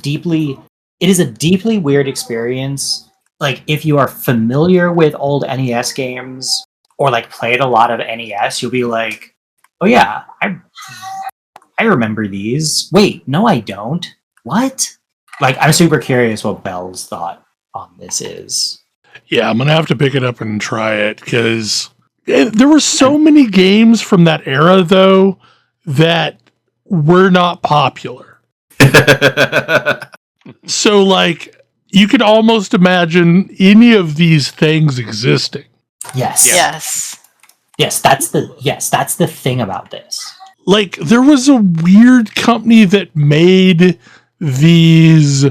is a deeply weird experience. Like if you are familiar with old NES games or like played a lot of NES, you'll be like, oh yeah, I remember these. Wait, no I don't. What? Like I'm super curious what Bel's thought on this is. Yeah, I'm going to have to pick it up and try it because there were so many games from that era though that were not popular. So like you could almost imagine any of these things existing. Yes. That's the thing about this. Like there was a weird company that made these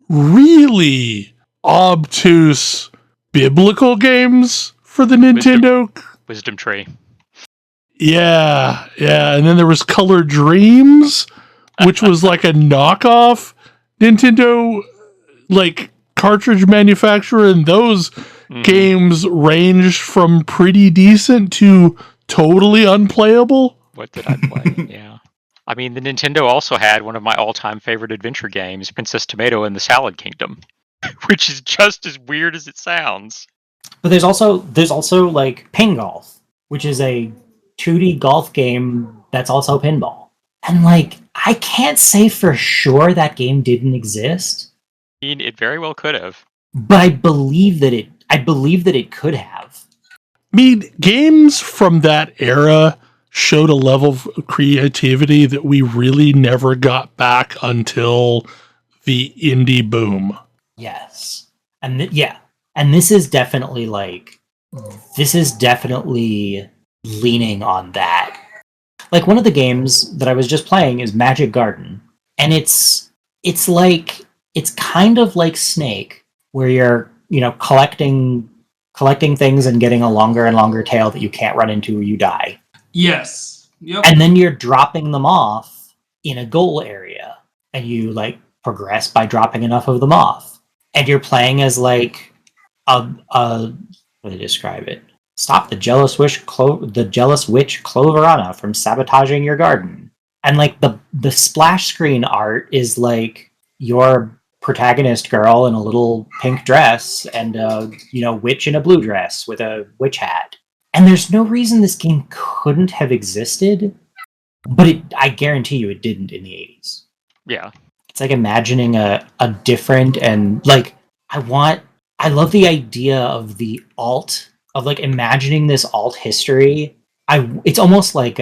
really obtuse biblical games for the Nintendo Wisdom Tree. Yeah, and then there was Color Dreams, which was like a knockoff Nintendo like cartridge manufacturer, and those games ranged from pretty decent to totally unplayable. What did I play? Yeah. I mean, the Nintendo also had one of my all-time favorite adventure games, Princess Tomato and the Salad Kingdom, which is just as weird as it sounds. But there's also like Ping Golf, which is a 2D golf game that's also pinball. And like I can't say for sure that game didn't exist. I mean, it very well could have. But I believe that it could have. I mean, games from that era showed a level of creativity that we really never got back until the indie boom. Yes. And and this is definitely leaning on that. like one of the games that I was just playing is Magic Garden, and it's kind of like Snake, where you're collecting things and getting a longer and longer tail that you can't run into or you die. Yes. Yep. And then you're dropping them off in a goal area, and you like progress by dropping enough of them off. And you're playing as like a what do they describe it? Stop the jealous witch Cloverana from sabotaging your garden. And like the splash screen art is like your protagonist girl in a little pink dress and a witch in a blue dress with a witch hat. And there's no reason this game couldn't have existed, but I guarantee you it didn't in the 80s. Yeah. It's like imagining a different, and like I love the idea of the alt, of like imagining this alt history. It's almost like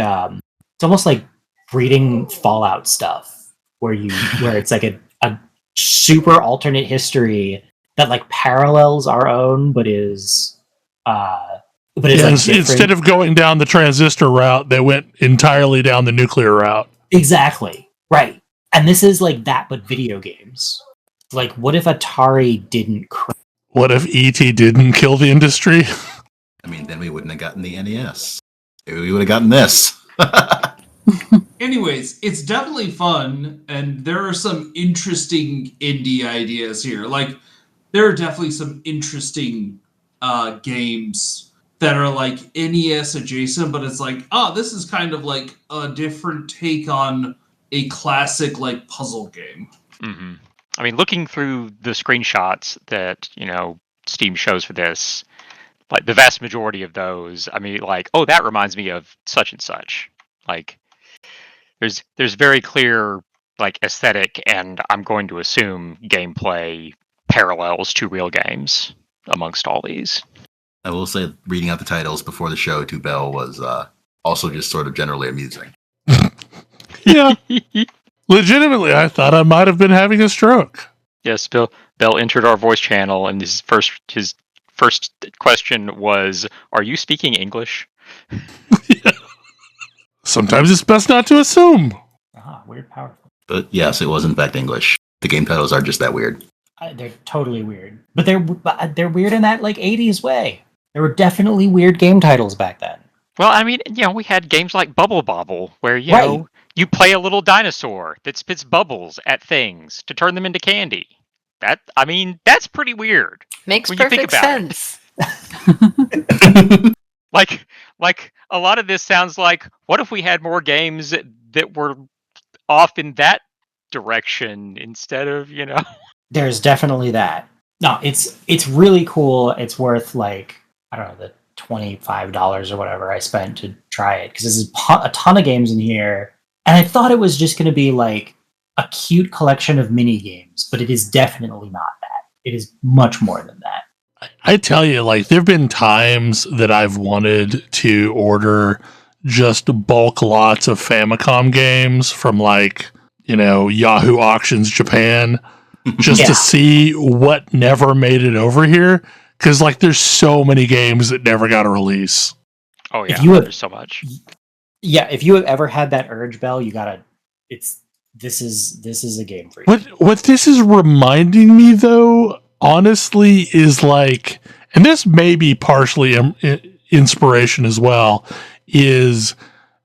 reading Fallout stuff where it's like a super alternate history that like parallels our own, but is instead of going down the transistor route, they went entirely down the nuclear route. Exactly. Right. And this is like that, but video games. Like, what if Atari didn't What if E.T. didn't kill the industry? I mean, then we wouldn't have gotten the NES. Maybe we would have gotten this. Anyways, it's definitely fun, and there are some interesting indie ideas here. Like, there are definitely some interesting games that are like NES adjacent, but it's like, this is kind of like a different take on a classic like puzzle game. Mm-hmm. I mean, looking through the screenshots that Steam shows for this, like the vast majority of those, I mean, like, oh, that reminds me of such and such. Like, there's very clear like aesthetic, and I'm going to assume gameplay parallels to real games amongst all these. I will say, reading out the titles before the show to Bel was also just sort of generally amusing. Yeah. Legitimately, I thought I might have been having a stroke. Yes, Bel entered our voice channel, and his first question was, "Are you speaking English?" Yeah. Sometimes it's best not to assume. Weird, powerful. But yes, it was in fact English. The game titles are just that weird. They're totally weird, but they're weird in that like 80s way. There were definitely weird game titles back then. Well, I mean, we had games like Bubble Bobble, where you play a little dinosaur that spits bubbles at things to turn them into candy. That's pretty weird. Makes when you think perfect about sense. Like a lot of this sounds like, what if we had more games that were off in that direction instead of, There's definitely that. No, it's really cool. It's worth like, I don't know, the $25 or whatever I spent to try it, because there's a ton of games in here, and I thought it was just going to be like a cute collection of mini games, but it is definitely not that. It is much more than that. I tell you, like, there have been times that I've wanted to order just bulk lots of Famicom games from like, Yahoo Auctions Japan, just to see what never made it over here. Because like, there's so many games that never got a release. Oh yeah, there's so much. Yeah, if you have ever had that urge, Bell, you gotta. This is a game for you. What this is reminding me, though, honestly, is like, and this may be partially inspiration as well, is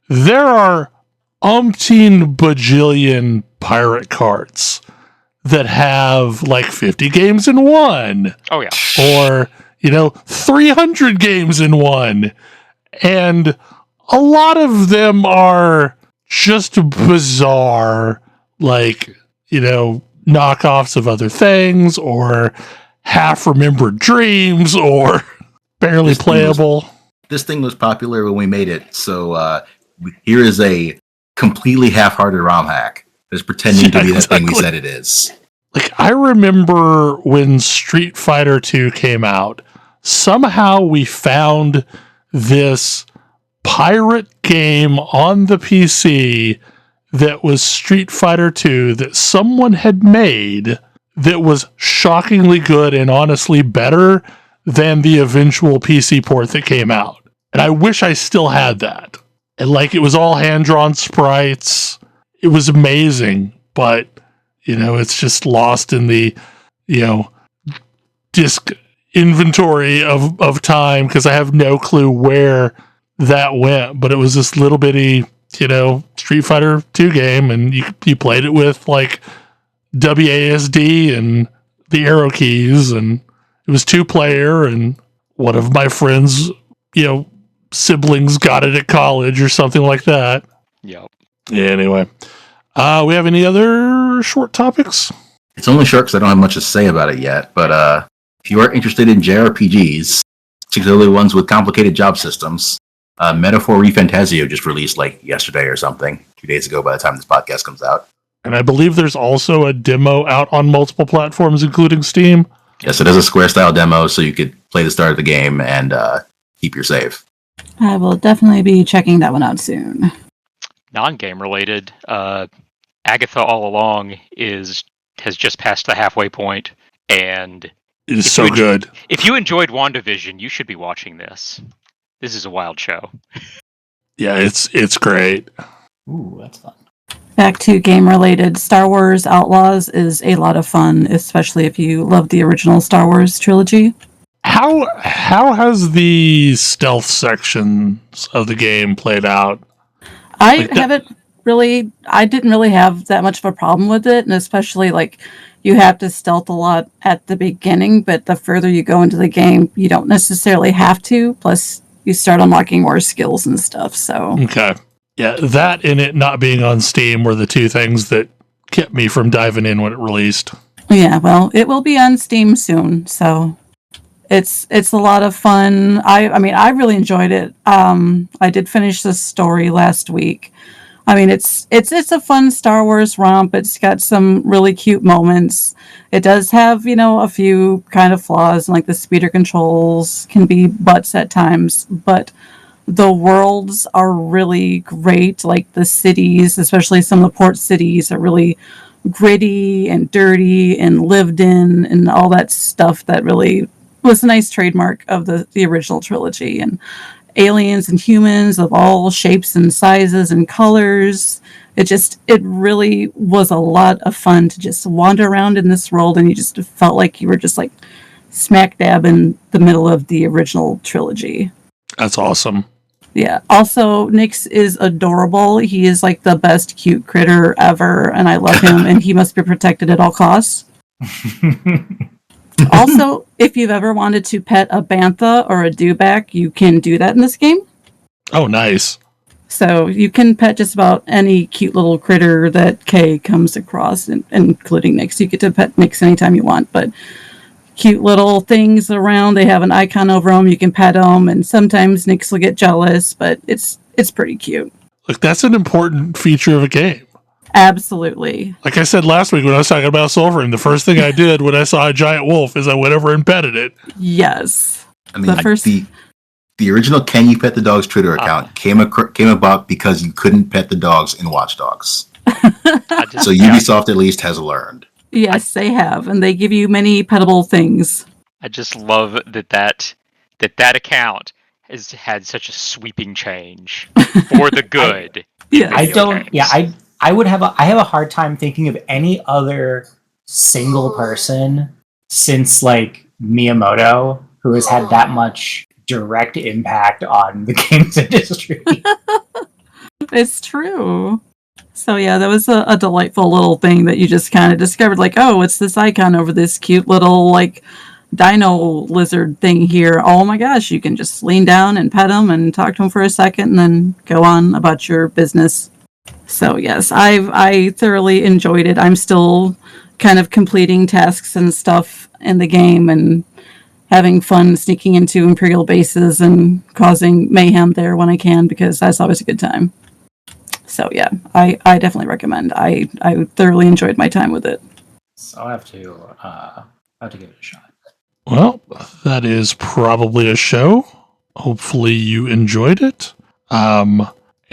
there are umpteen bajillion pirate carts that have like 50 games in one. Oh yeah. Or, 300 games in one. And a lot of them are just bizarre, like, knockoffs of other things, or half-remembered dreams, or barely playable. This thing was popular when we made it, so here is a completely half-hearted ROM hack that's pretending to be the thing we said it is. Like, I remember when Street Fighter 2 came out, somehow we found this pirate game on the PC that was Street Fighter 2 that someone had made that was shockingly good and honestly better than the eventual PC port that came out. And I wish I still had that. And like, it was all hand-drawn sprites. It was amazing, but, it's just lost in the, disc inventory of time, because I have no clue where that went. But it was this little bitty, Street Fighter 2 game, and you played it with, like, WASD and the arrow keys, and it was 2-player, and one of my friends, siblings got it at college or something like that. Yep. Yeah, anyway. We have any other short topics? It's only short because I don't have much to say about it yet, but if you are interested in JRPGs, particularly ones with complicated job systems, Metaphor ReFantazio just released like yesterday or something, 2 days ago by the time this podcast comes out. And I believe there's also a demo out on multiple platforms, including Steam. Yes, it is a Square-style demo, so you could play the start of the game and keep your save. I will definitely be checking that one out soon. Non-game related, Agatha All Along has just passed the halfway point, and It is so good. If you enjoyed WandaVision, you should be watching this. This is a wild show. Yeah, it's great. Ooh, that's fun. Back to game-related, Star Wars Outlaws is a lot of fun, especially if you love the original Star Wars trilogy. How has the stealth sections of the game played out? I didn't really have that much of a problem with it, and especially like you have to stealth a lot at the beginning, but the further you go into the game, you don't necessarily have to. Plus, you start unlocking more skills and stuff. So Okay. Yeah, that and it not being on Steam were the two things that kept me from diving in when it released. yeah, well, it will be on Steam soon, so it's a lot of fun. I mean, I really enjoyed it. I did finish the story last week. I mean, it's a fun Star Wars romp. It's got some really cute moments. It does have, a few kind of flaws, like the speeder controls can be butts at times, but the worlds are really great. Like the cities, especially some of the port cities, are really gritty and dirty and lived in and all that stuff that really was a nice trademark of the original trilogy. And aliens and humans of all shapes and sizes and colors. It really was a lot of fun to just wander around in this world, and you just felt like you were just like smack dab in the middle of the original trilogy. That's awesome. Yeah. Also, Nyx is adorable. He is like the best cute critter ever, and I love him, and he must be protected at all costs. Also, if you've ever wanted to pet a bantha or a dewback, you can do that in this game. Oh, nice. So you can pet just about any cute little critter that Kay comes across, including Nyx. You get to pet Nyx anytime you want, but cute little things around. They have an icon over them. You can pet them, and sometimes Nyx will get jealous, but it's pretty cute. Look, that's an important feature of a game. Absolutely. Like I said last week when I was talking about Silvering, the first thing I did when I saw a giant wolf is I went over and petted it. Yes. I mean, the original Can You Pet the Dog's Twitter account came about because you couldn't pet the dogs in Watch Dogs. So Ubisoft at least has learned. Yes, they have, and they give you many pettable things. I just love that account has had such a sweeping change for the good. I have a hard time thinking of any other single person since like Miyamoto who has had that much direct impact on the games industry. It's true. So yeah, that was a delightful little thing that you just kind of discovered, like, oh, it's this icon over this cute little like dino lizard thing here. Oh my gosh, you can just lean down and pet him and talk to him for a second and then go on about your business. So yes, I thoroughly enjoyed it. I'm still kind of completing tasks and stuff in the game and having fun sneaking into Imperial bases and causing mayhem there when I can, because that's always a good time. So yeah, I definitely recommend. I thoroughly enjoyed my time with it. So I'll have to give it a shot. Well, that is probably a show. Hopefully you enjoyed it.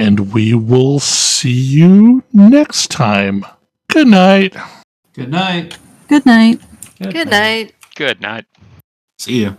And we will see you next time. Good night. Good night. Good night. Good night. Good night. See you.